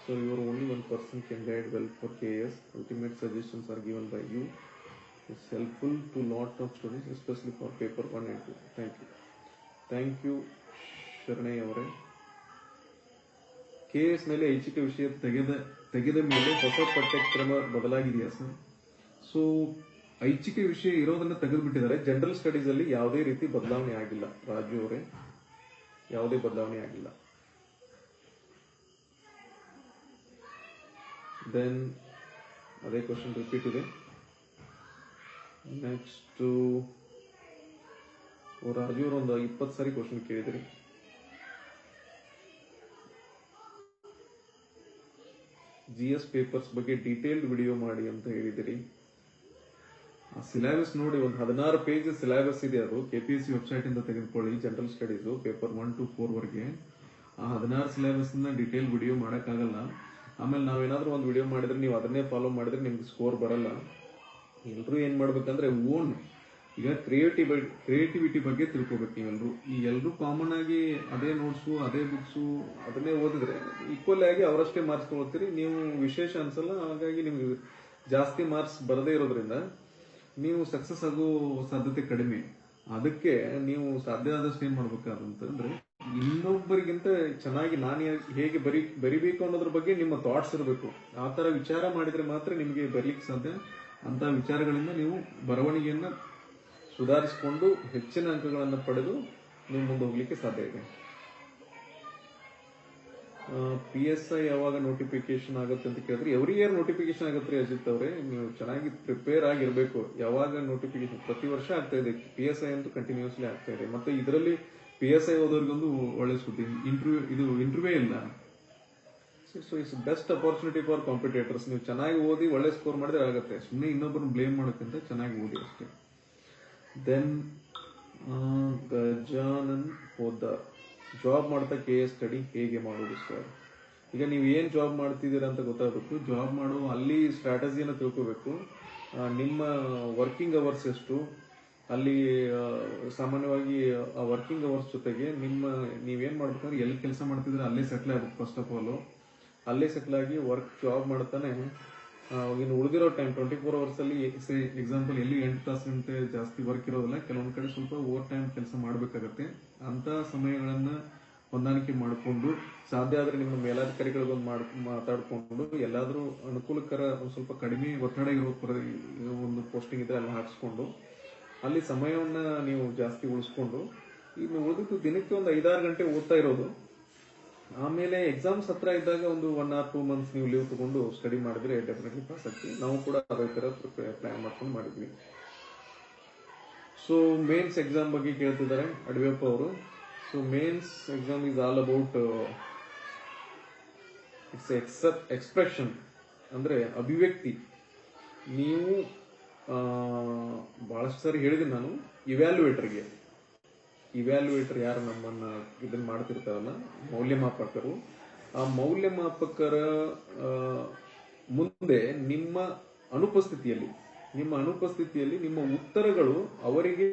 So you are only one person can guide well for KS. Ultimate suggestions are given by you. It's helpful to lot of students, especially for paper 1 and 2. Thank you Sharanayya ಅವರೇ. KS ನಲ್ಲಿ ಐಚ್ಛಿಕ ವಿಷಯ ತೆಗೆದ ಮೇಲೆ ಹೊಸ ಪಠ್ಯಕ್ರಮ ಬದಲಾಗಿದೆಯಾ ಸರ್? ಸೊ ಐಚ್ಛಿಕ ವಿಷಯ ಇರೋದನ್ನ ತೆಗೆದುಬಿಟ್ಟಿದ್ದಾರೆ. ಜನರಲ್ ಸ್ಟಡೀಸ್ ಅಲ್ಲಿ ಯಾವುದೇ ರೀತಿ ಬದಲಾವಣೆ ಆಗಿಲ್ಲ ರಾಜು ಅವರೇ, ಯಾವುದೇ ಬದಲಾವಣೆ ಆಗಿಲ್ಲ. ದೆನ್ ಅದೇ ಕ್ವಶನ್ ರಿಪೀಟ್ ಇದೆ. ನೆಕ್ಸ್ಟ್ ರಾಜು ಅವರು ಒಂದು 20 ಸಾರಿ ಕ್ವಶನ್ ಕೇಳಿದ್ರಿ. GS ಪೇಪರ್ಸ್ ಬಗ್ಗೆ ಡೀಟೇಲ್ಡ್ ವಿಡಿಯೋ ಮಾಡಿ ಅಂತ ಹೇಳಿದಿರಿ. ಆ ಸಿಲೆಬಸ್ ನೋಡಿ, ಒಂದು 16 ಪೇಜ್ ಸಿಲೆಬಸ್ ಇದೆ. ಅದು KPSC ವೆಬ್ಸೈಟ್ ಇಂದ ತೆಗೆದುಕೊಳ್ಳಿ. ಜನರಲ್ ಸ್ಟಡೀಸ್ ಪೇಪರ್ 1 to 4 ವರೆಗೆ ಆ 16 ಸಿಲೆಬಸ್ ನ ಡೀಟೇಲ್ ವಿಡಿಯೋ ಮಾಡಕ್ಕಾಗಲ್ಲ. ಆಮೇಲೆ ನಾವೇನಾದ್ರೂ ಒಂದು ವಿಡಿಯೋ ಮಾಡಿದ್ರೆ ನೀವು ಅದನ್ನೇ ಫಾಲೋ ಮಾಡಿದ್ರೆ ನಿಮ್ಗೆ ಸ್ಕೋರ್ ಬರಲ್ಲ. ಎಲ್ರು ಏನ್ ಮಾಡ್ಬೇಕಂದ್ರೆ ಓನ್ ಈಗ ಕ್ರಿಯೇಟಿವಿಟಿ ಬಗ್ಗೆ ತಿಳ್ಕೊಬೇಕು ನೀವೆಲ್ರು. ಈ ಎಲ್ರು ಕಾಮನ್ ಆಗಿ ಅದೇ ನೋಟ್ಸು ಅದೇ ಬುಕ್ಸು ಅದನ್ನೇ ಓದಿದ್ರೆ ಈಕ್ವಲ್ ಆಗಿ ಅವರಷ್ಟೇ ಮಾರ್ಕ್ಸ್ ತಗೊಳ್ತೀರಿ, ನೀವು ವಿಶೇಷ ಅನ್ಸಲ್ಲ. ಹಾಗಾಗಿ ನಿಮ್ಗೆ ಜಾಸ್ತಿ ಮಾರ್ಕ್ಸ್ ಬರದೇ ಇರೋದ್ರಿಂದ ನೀವು ಸಕ್ಸಸ್ ಆಗೋ ಸಾಧ್ಯತೆ ಕಡಿಮೆ. ಅದಕ್ಕೆ ನೀವು ಸಾಧ್ಯ ಆದಷ್ಟು ಏನ್ ಮಾಡ್ಬೇಕಾದಂತಂದ್ರೆ ಇನ್ನೊಬ್ಬರಿಗಿಂತ ಚೆನ್ನಾಗಿ ನಾನು ಹೇಗೆ ಬರಿಬೇಕು ಅನ್ನೋದ್ರ ಬಗ್ಗೆ ನಿಮ್ಮ ಥಾಟ್ಸ್ ಇರಬೇಕು. ಆ ತರ ವಿಚಾರ ಮಾಡಿದ್ರೆ ಮಾತ್ರ ನಿಮಗೆ ಬರೀಲಿಕ್ಕೆ ಸಾಧ್ಯ. ಅಂತ ವಿಚಾರಗಳಿಂದ ನೀವು ಬರವಣಿಗೆಯನ್ನ ಸುಧಾರಿಸಿಕೊಂಡು ಹೆಚ್ಚಿನ ಅಂಕಗಳನ್ನು ಪಡೆದು ನೀವು ಮುಂದೆ ಹೋಗ್ಲಿಕ್ಕೆ ಸಾಧ್ಯ ಇದೆ. PSI ಯಾವಾಗ ನೋಟಿಫಿಕೇಶನ್ ಆಗುತ್ತೆ ಅಂತ ಕೇಳಿದ್ರೆ ಎವ್ರಿ ಇಯರ್ ನೋಟಿಫಿಕೇಶನ್ ಆಗುತ್ತೆ ಅಜಿತ್ ಅವರೇ. ನೀವು ಚೆನ್ನಾಗಿ ಪ್ರಿಪೇರ್ ಆಗಿರ್ಬೇಕು. ಯಾವಾಗ ನೋಟಿಫಿಕೇಶನ್ ಪ್ರತಿ ವರ್ಷ ಆಗ್ತಾ ಇದೆ. PSI ಅಂತೂ ಕಂಟಿನ್ಯೂಸ್ಲಿ ಆಗ್ತಾ ಇದೆ. ಮತ್ತೆ ಇದರಲ್ಲಿ PSI ಓದೋರ್ಗೊಂದು ಒಳ್ಳೆ ಸುದ್ದಿ, ಇಂಟರ್ವ್ಯೂ ಇಲ್ಲ. So it's best opportunity for competitors. ನೀವು ಚೆನ್ನಾಗಿ ಓದಿ ಒಳ್ಳೆ ಸ್ಕೋರ್ ಮಾಡಿದ್ರೆ ಆಗುತ್ತೆ. ಸುಮ್ಮನೆ ಇನ್ನೊಬ್ಬರನ್ನ ಬ್ಲೇಮ್ ಮಾಡೋಕ್ಕಿಂತ ಚೆನ್ನಾಗಿ ಓದಿ ಅಷ್ಟೇ. ದೆನ್ ಗಜಾನನ್ ಹೋದಾರ್, ಜಾಬ್ ಮಾಡ್ತಾ KS ಸ್ಟಡಿ ಹೇಗೆ ಮಾಡೋದು ಸರ್? ಈಗ ನೀವು ಏನ್ ಜಾಬ್ ಮಾಡ್ತಿದ್ದೀರಾ ಅಂತ ಗೊತ್ತಾಗಬೇಕು. ಜಾಬ್ ಮಾಡೋ ಅಲ್ಲಿ ಸ್ಟ್ರಾಟಜಿಯನ್ನು ತಿಳ್ಕೋಬೇಕು. ನಿಮ್ಮ ವರ್ಕಿಂಗ್ ಅವರ್ಸ್ ಎಷ್ಟು, ಅಲ್ಲಿ ಸಾಮಾನ್ಯವಾಗಿ ಆ ವರ್ಕಿಂಗ್ ಅವರ್ಸ್ ಜೊತೆಗೆ ನೀವೇನ್ ಮಾಡ್ಬೇಕಂದ್ರೆ ಎಲ್ಲಿ ಕೆಲಸ ಮಾಡ್ತಿದ್ರೆ ಅಲ್ಲೇ ಸೆಟ್ಲ್ ಆಗ್ಬೇಕು. ಫಸ್ಟ್ ಆಫ್ ಆಲ್ ಅಲ್ಲೇ ಸೆಟ್ಲ್ ಆಗಿ ಜಾಬ್ ಮಾಡ್ತಾನೆ ಇನ್ನು ಉಳಿದಿರೋ ಟೈಮ್ 24 ಅವರ್ಸ್ ಅಲ್ಲಿ ಎಕ್ಸಾಂಪಲ್ ಎಲ್ಲಿ 8 ಗಂಟೆ ಜಾಸ್ತಿ ವರ್ಕ್ ಇರೋದಿಲ್ಲ. ಕೆಲವೊಂದ್ ಕಡೆ ಸ್ವಲ್ಪ ಓವರ್ ಟೈಮ್ ಕೆಲಸ ಮಾಡ್ಬೇಕಾಗತ್ತೆ. ಅಂತ ಸಮಯಗಳನ್ನ ಹೊಂದಾಣಿಕೆ ಮಾಡಿಕೊಂಡು ಸಾಧ್ಯ ಆದ್ರೆ ನಿಮ್ಮ ಮೇಲಾಧಿಕಾರಿಗಳಿಗೊಂದು ಮಾತಾಡ್ಕೊಂಡು ಎಲ್ಲಾದ್ರೂ ಅನುಕೂಲಕರ ಸ್ವಲ್ಪ ಕಡಿಮೆ ಒತ್ತಡ ಇರೋ ಒಂದು ಪೋಸ್ಟಿಂಗ್ ಇದ್ರೆ ಅಲ್ಲಿ ಹಾಕ್ಸ್ಕೊಂಡು ಅಲ್ಲಿ ಸಮಯವನ್ನ ನೀವು ಜಾಸ್ತಿ ಉಳಿಸ್ಕೊಂಡು ಇನ್ನು ಓದಿದ್ದು ದಿನಕ್ಕೆ ಒಂದು 5-6 ಗಂಟೆ ಓದ್ತಾ ಇರೋದು. ಆಮೇಲೆ ಎಕ್ಸಾಮ್ಸ್ ಹತ್ರ ಇದ್ದಾಗ ಒಂದು 1 or 2 months ನೀವು ಲೀವ್ ತಗೊಂಡು ಸ್ಟಡಿ ಮಾಡಿದ್ರೆ ಡೆಫಿನೆಟ್ಲಿ ಪಾಸ್ ಆಗ್ತೀವಿ. ನಾವು ಕೂಡ ಅದೇ ತರ ಪ್ಲಾನ್ ಮಾಡ್ಕೊಂಡು ಮಾಡಿದ್ವಿ. ಸೊ ಮೇನ್ಸ್ ಎಕ್ಸಾಮ್ ಬಗ್ಗೆ ಕೇಳ್ತಿದ್ದಾರೆ ಅಡವಿಯಪ್ಪ ಅವರು. So mains exam is all about it's expression, ಅಂದ್ರೆ ಅಭಿವ್ಯಕ್ತಿ. ನೀವು ಬಹಳಷ್ಟು ಸಾರಿ ಹೇಳಿದ್ದೀನಿ ನಾನು, ಇವ್ಯಾಲ್ಯೂಯೇಟರ್ ಯಾರು ನಮ್ಮನ್ನ ಇದನ್ನ ಮಾಡ್ತಿರ್ತಾರಲ್ಲ, ಮೌಲ್ಯಮಾಪಕರು. ಆ ಮೌಲ್ಯಮಾಪಕರ ಮುಂದೆ ನಿಮ್ಮ ಅನುಪಸ್ಥಿತಿಯಲ್ಲಿ ನಿಮ್ಮ ಉತ್ತರಗಳು ಅವರಿಗೆ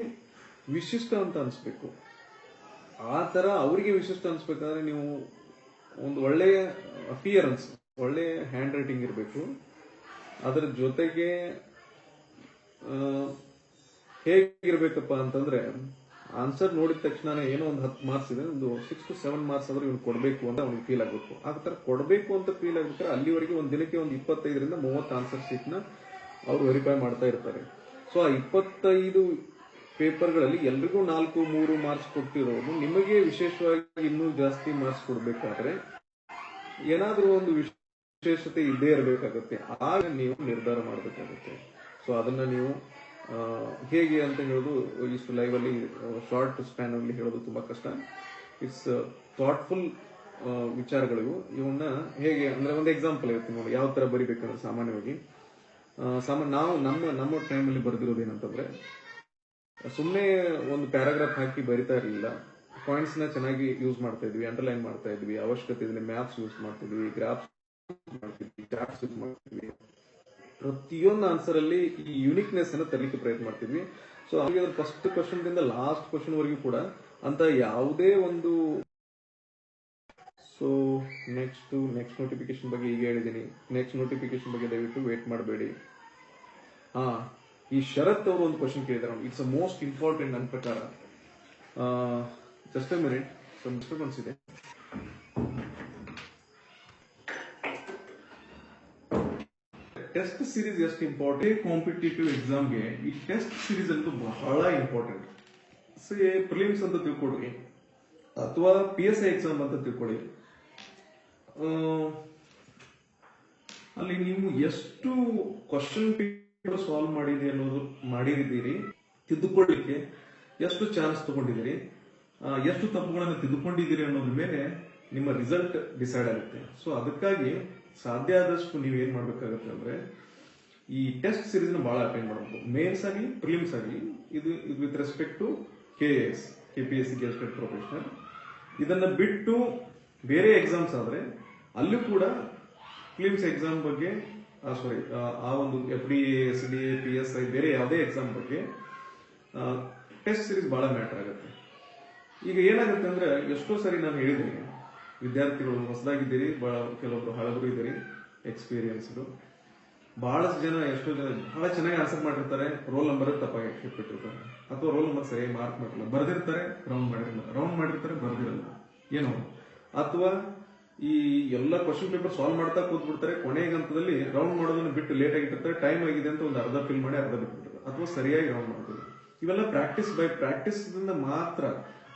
ವಿಶಿಷ್ಟ ಅಂತ ಅನ್ಸ್ಬೇಕು. ಆ ತರ ಅವರಿಗೆ ವಿಶಿಷ್ಟ ಅನ್ಸ್ಬೇಕಾದ್ರೆ ನೀವು ಒಂದು ಒಳ್ಳೆಯ ಅಪಿಯರೆನ್ಸ್, ಒಳ್ಳೆಯ ಹ್ಯಾಂಡ್ ರೈಟಿಂಗ್ ಇರಬೇಕು. ಅದರ ಜೊತೆಗೆ ಹೇಗಿರ್ಬೇಕಪ್ಪ ಅಂತಂದ್ರೆ ಆನ್ಸರ್ ನೋಡಿದ ತಕ್ಷಣ ಏನೋ ಒಂದು 10 ಮಾರ್ಕ್ಸ್ ಇದೆ, ಒಂದು 6 to 7 ಮಾರ್ಕ್ಸ್ ಆದ್ರೂ ಇವ್ನು ಕೊಡ್ಬೇಕು ಅಂತ ಅವ್ನಿಗೆ ಫೀಲ್ ಆಗಬೇಕು. ಆ ತರ ಕೊಡ್ಬೇಕು ಅಂತ ಫೀಲ್ ಆಗ್ಬೇಕಾದ್ರೆ ಅಲ್ಲಿವರೆಗೆ ಒಂದು ದಿನಕ್ಕೆ ಒಂದು 25ರಿಂದ 30 ಆನ್ಸರ್ ಶೀಟ್ ನ ಅವ್ರು ವೆರಿಫೈ ಮಾಡ್ತಾ ಇರ್ತಾರೆ. ಸೊ ಆ 25 ಪೇಪರ್ಗಳಲ್ಲಿ ಎಲ್ರಿಗೂ 4-3 ಮಾರ್ಕ್ಸ್ ಕೊಟ್ಟಿರೋದು ನಿಮಗೆ ವಿಶೇಷವಾಗಿ ಇನ್ನೂ ಜಾಸ್ತಿ ಮಾರ್ಕ್ಸ್ ಕೊಡ್ಬೇಕಾದ್ರೆ ಏನಾದ್ರೂ ಒಂದು ವಿಶೇಷತೆ ಇದ್ದೇ ಇರಬೇಕಾಗುತ್ತೆ. ಆಗ ನೀವು ನಿರ್ಧಾರ ಮಾಡಬೇಕಾಗುತ್ತೆ. ಸೊ ಅದನ್ನ ನೀವು ಹೇಗೆ ಅಂತ ಹೇಳೋದು ಇಷ್ಟು ಲೈವ್ ಅಲ್ಲಿ ಶಾರ್ಟ್ ಸ್ಪ್ಯಾನ್ ಅಲ್ಲಿ ಹೇಳೋದು ತುಂಬಾ ಕಷ್ಟ. ಇಟ್ಸ್ ಥಾಟ್ಫುಲ್ ವಿಚಾರಗಳು. ಇವನ್ನ ಹೇಗೆ ಅಂದ್ರೆ ಒಂದು ಎಕ್ಸಾಂಪಲ್ ಹೇಳ್ತೀನಿ ನೋಡಿ, ಯಾವ ತರ ಬರಿಬೇಕಂದ್ರೆ ಸಾಮಾನ್ಯವಾಗಿ ನಾವು ನಮ್ಮ ಟೈಮ್ ಅಲ್ಲಿ ಬರೆದಿರೋದು ಏನಂತಂದ್ರೆ ಸುಮ್ಮನೆ ಒಂದು ಪ್ಯಾರಾಗ್ರಾಫ್ ಹಾಕಿ ಬರಿತಾ ಇರಲಿಲ್ಲ. ಪಾಯಿಂಟ್ಸ್ ನ ಚೆನ್ನಾಗಿ ಯೂಸ್ ಮಾಡ್ತಾ ಇದ್ವಿ, ಅಂಡರ್ಲೈನ್ ಮಾಡ್ತಾ ಇದ್ವಿ, ಅವಶ್ಯಕತೆ ಇದ್ರೆ ಮ್ಯಾಪ್ಸ್ ಯೂಸ್ ಮಾಡ್ತಿದ್ವಿ, ಗ್ರಾಫ್ಸ್ ಮಾಡ್ತಿದ್ವಿ, ಚಾರ್ಟ್ಸ್ ಯೂಸ್ ಮಾಡ್ತಿದ್ವಿ. ಪ್ರತಿಯೊಂದು ಆನ್ಸರ್ ಅಲ್ಲಿ ಈ ಯುನಿಕ್ನೆಸ್ ಅನ್ನು ತರಲಿಕ್ಕೆ ಪ್ರಯತ್ನ ಮಾಡ್ತಿದ್ವಿ. ಸೊ ಹಾಗೆ ಫಸ್ಟ್ ಕ್ವಶನ್ ದಿಂದ ಲಾಸ್ಟ್ ಕ್ವಶನ್ ವರೆಗೂ ಕೂಡ ಅಂತ ಯಾವುದೇ ಒಂದು. ಸೊ ನೆಕ್ಸ್ಟ್ ನೋಟಿಫಿಕೇಶನ್ ಬಗ್ಗೆ ಈಗ ಹೇಳಿದ್ದೀನಿ. ನೆಕ್ಸ್ಟ್ ನೋಟಿಫಿಕೇಶನ್ ಬಗ್ಗೆ ದಯವಿಟ್ಟು ವೇಟ್ ಮಾಡಬೇಡಿ. ಈ ಶರತ್ ಅವರು ಒಂದು ಕ್ವಶನ್ ಕೇಳಿದಾರೆ. ಇಟ್ಸ್ ಅ ಮೋಸ್ಟ್ ಇಂಪಾರ್ಟೆಂಟ್ ನನ್ನ ಪ್ರಕಾರ. ಜಸ್ಟ್ ಅ ಮಿನಿಟ್, ಸ್ವಲ್ಪ ಡಿಸ್ಟರ್ಬೆನ್ಸ್ ಇದೆ. ಟೆಸ್ಟ್ ಸೀರೀಸ್ ಎಷ್ಟು ಇಂಪಾರ್ಟೆಂಟ್ ಕಾಂಪಿಟೇಟಿವ್ ಎಕ್ಸಾಮ್ಗೆ ಈ ಟೆಸ್ಟ್ ಸೀರೀಸ್ ಅಂತೂ ಬಹಳ ಇಂಪಾರ್ಟೆಂಟ್. ಪ್ರಿಲಿಮ್ಸ್ ಅಂತ ತಿಳ್ಕೊಡ್ರಿ ಅಥವಾ PSI ಎಕ್ಸಾಮ್ ಅಂತ ತಿಳ್ಕೊಳ್ಳಿ. ಅಲ್ಲಿ ನೀವು ಎಷ್ಟು ಕ್ವಶನ್ ಪೇಪರ್ ಸಾಲ್ವ್ ಮಾಡಿದ್ದೀರಿ ತಿದ್ದುಕೊಳ್ಳಿಕ್ಕೆ ಎಷ್ಟು ಚಾನ್ಸ್ ತಗೊಂಡಿದ್ದೀರಿ, ಎಷ್ಟು ತಪ್ಪುಗಳನ್ನು ತಿದ್ದುಕೊಂಡಿದ್ದೀರಿ ಅನ್ನೋದ್ರ ಮೇಲೆ ನಿಮ್ಮ ರಿಸಲ್ಟ್ ಡಿಸೈಡ್ ಆಗುತ್ತೆ. ಸೊ ಅದಕ್ಕಾಗಿ ಸಾಧ್ಯ ಆದಷ್ಟು ನೀವು ಏನ್ ಮಾಡ್ಬೇಕಾಗತ್ತೆ ಅಂದ್ರೆ ಈ ಟೆಸ್ಟ್ ಸೀರೀಸ್ ನ ಬಹಳ ಅಟೆಂಡ್ ಮಾಡಬೇಕು. ಮೇನ್ಸ್ ಆಗಲಿ ಪ್ರಿಲಿಮ್ಸ್ ಆಗಲಿ, ಇದು with respect to KS KPSC gazetted professional. ಇದನ್ನ ಬಿಟ್ಟು ಬೇರೆ ಎಕ್ಸಾಮ್ಸ್ ಆದ್ರೆ ಅಲ್ಲೂ ಕೂಡ ಪ್ರಿಲಿಮ್ಸ್ ಎಕ್ಸಾಮ್ ಬಗ್ಗೆ ಆ ಒಂದು FDA SDA PSI ಬೇರೆ ಯಾವುದೇ ಎಕ್ಸಾಮ್ ಬಗ್ಗೆ ಟೆಸ್ಟ್ ಸೀರೀಸ್ ಬಹಳ ಮ್ಯಾಟರ್ ಆಗುತ್ತೆ. ಈಗ ಏನಾಗುತ್ತೆ ಅಂದ್ರೆ ಎಷ್ಟೋ ಸರಿ ನಾನು ಹೇಳಿದ್ದೀನಿ, ವಿದ್ಯಾರ್ಥಿಗಳು ಹೊಸದಾಗಿದ್ದೀರಿ, ಕೆಲವೊಬ್ರು ಹಳಬರು ಇದ್ದೀರಿ, ಎಕ್ಸ್ಪೀರಿಯನ್ಸ್ಡು. ಬಹಳಷ್ಟು ಜನ ಎಷ್ಟೋ ಜನ ಬಹಳ ಚೆನ್ನಾಗಿ ಆನ್ಸರ್ ಮಾಡಿರ್ತಾರೆ, ರೋಲ್ ನಂಬರ್ ತಪ್ಪಾಗಿ ಇಟ್ಬಿಟ್ಟಿರ್ತಾರೆ, ಅಥವಾ ರೋಲ್ ನಂಬರ್ ಸರಿಯಾಗಿ ಮಾರ್ಕ್ ಮಾಡಿರಲ್ಲ, ಬರ್ದಿರ್ತಾರೆ ರೌಂಡ್ ಮಾಡಿರ್ತಾರೆ ಬರ್ದಿರಲ್ಲ ಏನೋ, ಅಥವಾ ಈ ಎಲ್ಲ ಕ್ವಶನ್ ಪೇಪರ್ ಸಾಲ್ವ್ ಮಾಡ್ತಾ ಕೂತ್ಬಿಡ್ತಾರೆ, ಕೊನೆಯ ಹಂತದಲ್ಲಿ ರೌಂಡ್ ಮಾಡೋದನ್ನ ಬಿಟ್ಟು ಲೇಟ್ ಆಗಿರ್ತಾರೆ, ಟೈಮ್ ಆಗಿದೆ ಅಂತ ಒಂದು ಅರ್ಧ ಫಿಲ್ ಮಾಡಿ ಅರ್ಧ ಬಿಟ್ಬಿಡ್ತಾರೆ, ಅಥವಾ ಸರಿಯಾಗಿ ರೌಂಡ್ ಮಾಡ್ತಾರೆ. ಇವೆಲ್ಲ ಪ್ರಾಕ್ಟೀಸ್ ಮಾತ್ರ,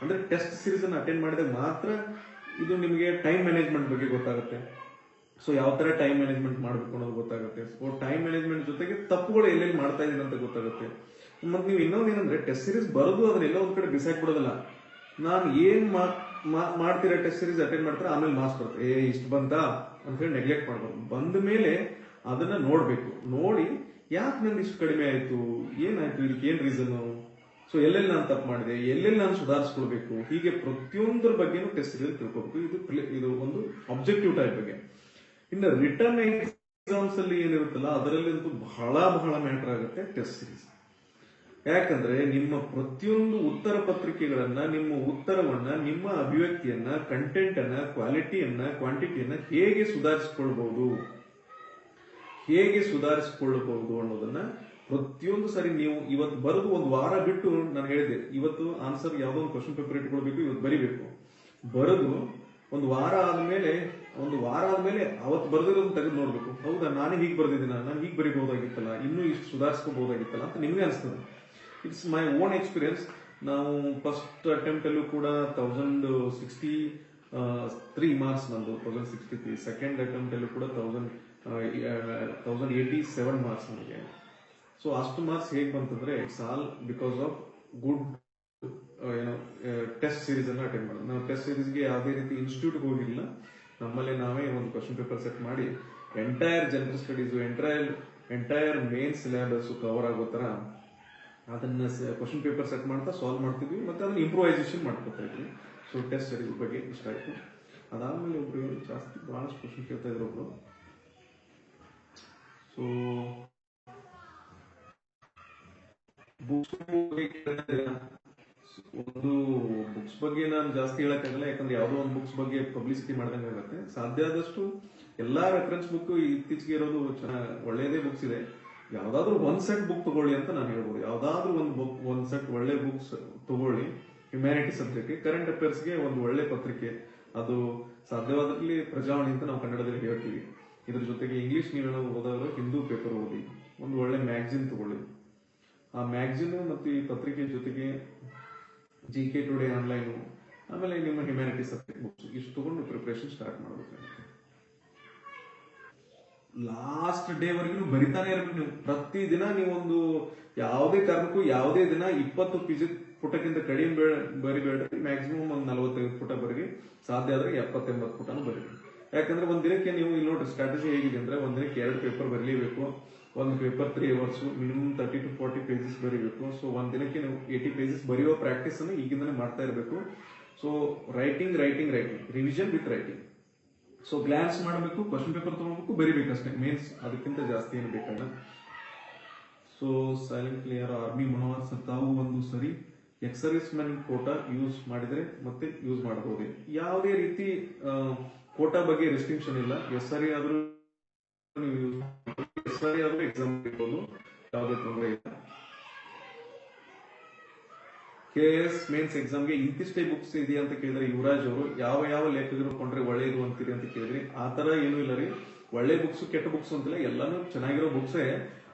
ಅಂದ್ರೆ ಟೆಸ್ಟ್ ಸೀರೀಸ್ ಅನ್ನು ಅಟೆಂಡ್ ಮಾಡಿದಾಗ ಮಾತ್ರ ಇದು ನಿಮಗೆ ಟೈಮ್ ಮ್ಯಾನೇಜ್ಮೆಂಟ್ ಬಗ್ಗೆ ಗೊತ್ತಾಗುತ್ತೆ. ಸೊ ಯಾವ ತರ ಟೈಮ್ ಮ್ಯಾನೇಜ್ಮೆಂಟ್ ಮಾಡಬೇಕು ಅನ್ನೋದು ಗೊತ್ತಾಗುತ್ತೆ. ಸೊ ಟೈಮ್ ಮ್ಯಾನೇಜ್ಮೆಂಟ್ ಜೊತೆಗೆ ತಪ್ಪುಗಳು ಎಲ್ಲೆಲ್ಲಿ ಮಾಡ್ತಾ ಇದೀನಿ ಅಂತ ಗೊತ್ತಾಗುತ್ತೆ. ಮತ್ತೆ ನೀವು ಇನ್ನೊಂದು ಏನಂದ್ರೆ ಟೆಸ್ಟ್ ಸೀರೀಸ್ ಬರೋದು ಅದನ್ನೆಲ್ಲ ಒಂದ್ ಕಡೆ ಡಿಸೈಡ್ ಬಿಡೋದಿಲ್ಲ. ನಾನು ಏನ್ ಮಾಡ್ತೀರಾ ಟೆಸ್ಟ್ ಸೀರೀಸ್ ಅಟೆಂಡ್ ಮಾಡ್ತಾರೆ, ಆಮೇಲೆ ಮಾರ್ಕ್ಸ್ ಬರುತ್ತೆ, ಇಷ್ಟು ಬಂತಾ ಅಂತ ಹೇಳಿ ನೆಗ್ಲೆಕ್ಟ್ ಮಾಡ್ಬಾರ್ದು. ಬಂದ ಮೇಲೆ ಅದನ್ನ ನೋಡ್ಬೇಕು, ನೋಡಿ ಯಾಕೆ ನಂಗೆ ಇಷ್ಟು ಕಡಿಮೆ ಆಯ್ತು, ಏನಾಯ್ತು, ಇದಕ್ಕೆ ಏನ್ ರೀಸನ್, ಸೊ ಎಲ್ಲೆಲ್ಲಿ ನಾನು ತಪ್ಪು ಮಾಡಿದೆ, ಎಲ್ಲೆಲ್ಲಿ ನಾನು ಸುಧಾರಿಸ್ಕೊಳ್ಬೇಕು, ಹೀಗೆ ಪ್ರತಿಯೊಂದರ ಬಗ್ಗೆನೂ ಟೆಸ್ಟ್ ಸೀರೀಸ್ ತಿಳ್ಕೊಬೇಕು. ಇದು ಒಂದು ಆಬ್ಜೆಕ್ಟಿವ್ ಟೈಪ್ ಬಗ್ಗೆ. ಇನ್ನು ರಿಟರ್ನ್ ಎಕ್ಸಾಮ್ಸ್ ಅಲ್ಲಿ ಏನಿರುತ್ತಲ್ಲ ಅದರಲ್ಲಂತೂ ಬಹಳ ಮ್ಯಾಟರ್ ಆಗುತ್ತೆ ಟೆಸ್ಟ್ ಸೀರೀಸ್. ಯಾಕಂದ್ರೆ ನಿಮ್ಮ ಪ್ರತಿಯೊಂದು ಉತ್ತರ ಪತ್ರಿಕೆಗಳನ್ನ, ನಿಮ್ಮ ಉತ್ತರವನ್ನ, ನಿಮ್ಮ ಅಭಿವ್ಯಕ್ತಿಯನ್ನ, ಕಂಟೆಂಟ್ ಅನ್ನ, ಕ್ವಾಲಿಟಿಯನ್ನ, ಕ್ವಾಂಟಿಟಿಯನ್ನ ಹೇಗೆ ಸುಧಾರಿಸಿಕೊಳ್ಳಬಹುದು ಅನ್ನೋದನ್ನ ಪ್ರತಿಯೊಂದು ಸರಿ ನೀವು ಇವತ್ತು ಬರೆದು ಒಂದು ವಾರ ಬಿಟ್ಟು, ನಾನು ಹೇಳಿದೆ ಇವತ್ತು ಆನ್ಸರ್ ಯಾವ್ದೋ ಒಂದು ಕ್ವಶನ್ ಪೇಪರ್ ಇಟ್ಕೊಳ್ಬೇಕು, ಇವತ್ತು ಬರಿಬೇಕು, ಬರೆದು ಒಂದು ವಾರ ಆದ್ಮೇಲೆ ಅವತ್ತು ಬರೆದಿರೋದನ್ನ ತೆಗೆದು ನೋಡ್ಬೇಕು, ಹೌದಾ ನಾನೇ ಹೀಗೆ ಬರ್ದಿದ್ದೀನ, ನಾನು ಹೀಗೆ ಬರಿಬಹುದಾಗಿತ್ತಲ್ಲ, ಇನ್ನೂ ಇಷ್ಟು ಸುಧಾರಿಸ್ಕೋಬಹುದಾಗಿತ್ತಲ್ಲ ಅಂತ ನಿಮ್ಗೆ ಅನಿಸ್ತದೆ. It's my own experience. ನಾವು ಫಸ್ಟ್ ಅಟೆಂಪ್ಟ್ ಅಲ್ಲೂ ಕೂಡ 1063 ಮಾರ್ಕ್ಸ್ ನಂದು, 1063. ಸೆಕೆಂಡ್ ಅಟೆಂಪ್ಟ್ ಅಲ್ಲೂ ಕೂಡ 1087 ಮಾರ್ಕ್ಸ್ ನನಗೆ. ಸೊ ಅಷ್ಟು ಮಾರ್ಕ್ಸ್ ಹೇಗೆ ಬಂತಂದ್ರೆ it's all because of good test series ಅನ್ನ ಅಟೆಂಡ್ ಮಾಡೋದು. ನಾವು ಟೆಸ್ಟ್ ಸೀರೀಸ್ಗೆ ಯಾವುದೇ ರೀತಿ ಇನ್ಸ್ಟಿಟ್ಯೂಟ್ ಹೋಗಿಲ್ಲ, ನಮ್ಮಲ್ಲಿ ನಾವೇ ಒಂದು ಕ್ವಶನ್ ಪೇಪರ್ ಸೆಟ್ ಮಾಡಿ entire general studies, entire main syllabus cover ಆಗೋ ತರ ಅದನ್ನ ಕ್ವಶನ್ ಪೇಪರ್ ಸೆಟ್ ಮಾಡ್ತಾ ಸಾಲ್ವ್ ಮಾಡ್ತಿದ್ವಿ, ಮತ್ತೆ ಅದನ್ನ ಇಂಪ್ರೂವೈಸೇಷನ್ ಮಾಡ್ಕೊತಾ ಇದ್ವಿ. ಸೊ ಟೆಸ್ಟ್ ಸೀರೀಸ್ ಬಗ್ಗೆ ಇಷ್ಟ ಆಯ್ತು. ಅದಾದ್ಮೇಲೆ ಒಬ್ರು ಜಾಸ್ತಿ ಬಹಳಷ್ಟು ಕ್ವಶನ್ ಕೇಳ್ತಾ ಇದ್ರು ಒಬ್ರು. ಸೊ ಒಂದು ಬುಕ್ಸ್ ಬಗ್ಗೆ ನಾನು ಜಾಸ್ತಿ ಹೇಳಕ್ಕಾಗಲ್ಲ, ಯಾಕಂದ್ರೆ ಯಾವ್ದೋ ಒಂದು ಬುಕ್ಸ್ ಬಗ್ಗೆ ಪಬ್ಲಿಸಿಟಿ ಮಾಡ್ದಂಗೆ ಆಗುತ್ತೆ. ಸಾಧ್ಯ ಆದಷ್ಟು ಎಲ್ಲಾ ರೆಫರೆನ್ಸ್ ಬುಕ್ ಇತ್ತೀಚೆಗೆ ಇರೋದು ಒಳ್ಳೇದೇ ಬುಕ್ಸ್ ಇದೆ. ಯಾವ್ದಾದ್ರು ಒಂದ್ ಸೆಟ್ ಬುಕ್ ತಗೊಳ್ಳಿ ಅಂತ ನಾನು ಹೇಳ್ಬೋದು. ಯಾವ್ದಾದ್ರು ಒಂದ್ ಸೆಟ್ ಒಳ್ಳೆ ಬುಕ್ಸ್ ತಗೊಳ್ಳಿ. ಹ್ಯುಮ್ಯಾನಿಟಿ ಸಬ್ಜೆಕ್ಟ್, ಕರೆಂಟ್ ಅಫೇರ್ಸ್ಗೆ ಒಂದು ಒಳ್ಳೆ ಪತ್ರಿಕೆ, ಅದು ಸಾಧ್ಯವಾದಲ್ಲಿ ಪ್ರಜಾವಾಣಿ ಅಂತ ನಾವು ಕನ್ನಡದಲ್ಲಿ ಹೇಳ್ತೀವಿ. ಇದ್ರ ಜೊತೆಗೆ ಇಂಗ್ಲಿಷ್ ನೀವೇನೋ ಓದೋರು ಹಿಂದೂ ಪೇಪರ್ ಓದಿ, ಒಂದು ಒಳ್ಳೆ ಮ್ಯಾಗಝಿನ್ ತಗೊಳ್ಳಿ. ಆ ಮ್ಯಾಗಝಿನ್ ಮತ್ತು ಈ ಪತ್ರಿಕೆ ಜೊತೆಗೆ GK ಟುಡೇ ಆನ್ಲೈನ್, ಆಮೇಲೆ ನಿಮ್ಮ ಹ್ಯುಮ್ಯಾನಿಟಿ ಸಬ್ಜೆಕ್ಟ್ ಬುಕ್ಸ್, ಇಷ್ಟು ತಗೊಂಡು ಪ್ರಿಪರೇಷನ್ ಸ್ಟಾರ್ಟ್ ಮಾಡಬೇಕು. ಲಾಸ್ಟ್ ಡೇ ವರೆಗೂ ಬರಿತಾನೆ ಇರ್ಬೇಕು ನೀವು. ಪ್ರತಿದಿನ ನೀವೊಂದು ಯಾವುದೇ ಕಾರಣಕ್ಕೂ ಯಾವುದೇ ದಿನ 20 ಪುಟಕ್ಕಿಂತ ಕಡಿಮೆ ಬರಿಬೇಡ್ರಿ. ಮ್ಯಾಕ್ಸಿಮಮ್ ಒಂದು 45 ಪುಟ ಬರೀರಿ, ಸಾಧ್ಯ ಆದ್ರೆ 70-80 ಪುಟನೂ ಬರೀರಿ. ಯಾಕಂದ್ರೆ ಒಂದ್ ದಿನಕ್ಕೆ ನೀವು ಇಲ್ಲಿ ನೋಡ್ರಿ ಸ್ಟ್ರಾಟಜಿ ಹೇಗಿದೆ ಅಂದ್ರೆ, ಒಂದ್ ದಿನಕ್ಕೆ 2 ಪೇಪರ್ ಬರೀಲೇಬೇಕು. ಒಂದು paper 3 hours, minimum 30 to 40 pages ಬರೀಬೇಕು. ಸೊ ಒಂದ್ ದಿನಕ್ಕೆ ನೀವು 80 ಪೇಜಸ್ ಬರೆಯುವ ಪ್ರಾಕ್ಟೀಸ್ ಅನ್ನು ಈಗಿಂದನೇ ಮಾಡ್ತಾ ಇರಬೇಕು. So writing, revision with writing. So glance ಮಾಡಬೇಕು, ಕ್ವಶನ್ ಪೇಪರ್ ತಗೋಬೇಕು, ಬರಿಬೇಕಷ್ಟೇ. ಮೇನ್ಸ್ ಅದಕ್ಕಿಂತ ಜಾಸ್ತಿ ಏನು ಬೇಕಾಗಿಲ್ಲ. So silent clear army Manohar sir, ತಾವು ಒಂದು ಸರಿ ex service men quota use ಮಾಡಿದ್ರೆ ಮತ್ತೆ ಯೂಸ್ ಮಾಡಬಹುದು. ಯಾವುದೇ ರೀತಿ ಕೋಟಾ ಬಗ್ಗೆ ರೆಸ್ಟ್ರಿಕ್ಷನ್ ಇಲ್ಲ. ಸರಿ ಆದ್ರೂ ಎಕ್ಸಾಮ್ ಇರ್ಬೋದು, ಯಾವುದೇ ತೊಂದರೆ ಇಲ್ಲ. KS ಮೇನ್ಸ್ ಎಕ್ಸಾಮ್ಗೆ ಇಂತಿಷ್ಟೇ ಬುಕ್ಸ್ ಇದೆಯಾ ಅಂತ ಕೇಳಿದ್ರೆ ಯುವರಾಜ್ ಅವರು, ಯಾವ ಲೇಖಕರು ಕೊಂಡ್ರೆ ಒಳ್ಳೆಯದು ಅಂತೀರಿ ಅಂತ ಕೇಳಿದ್ರಿ. ಆ ತರ ಏನೂ ಇಲ್ಲ ರೀ. ಒಳ್ಳೆ ಬುಕ್ಸ್ ಕೆಟ್ಟ ಬುಕ್ಸ್ ಅಂತಿಲ್ಲ, ಎಲ್ಲಾನು ಚೆನ್ನಾಗಿರೋ ಬುಕ್ಸೇ.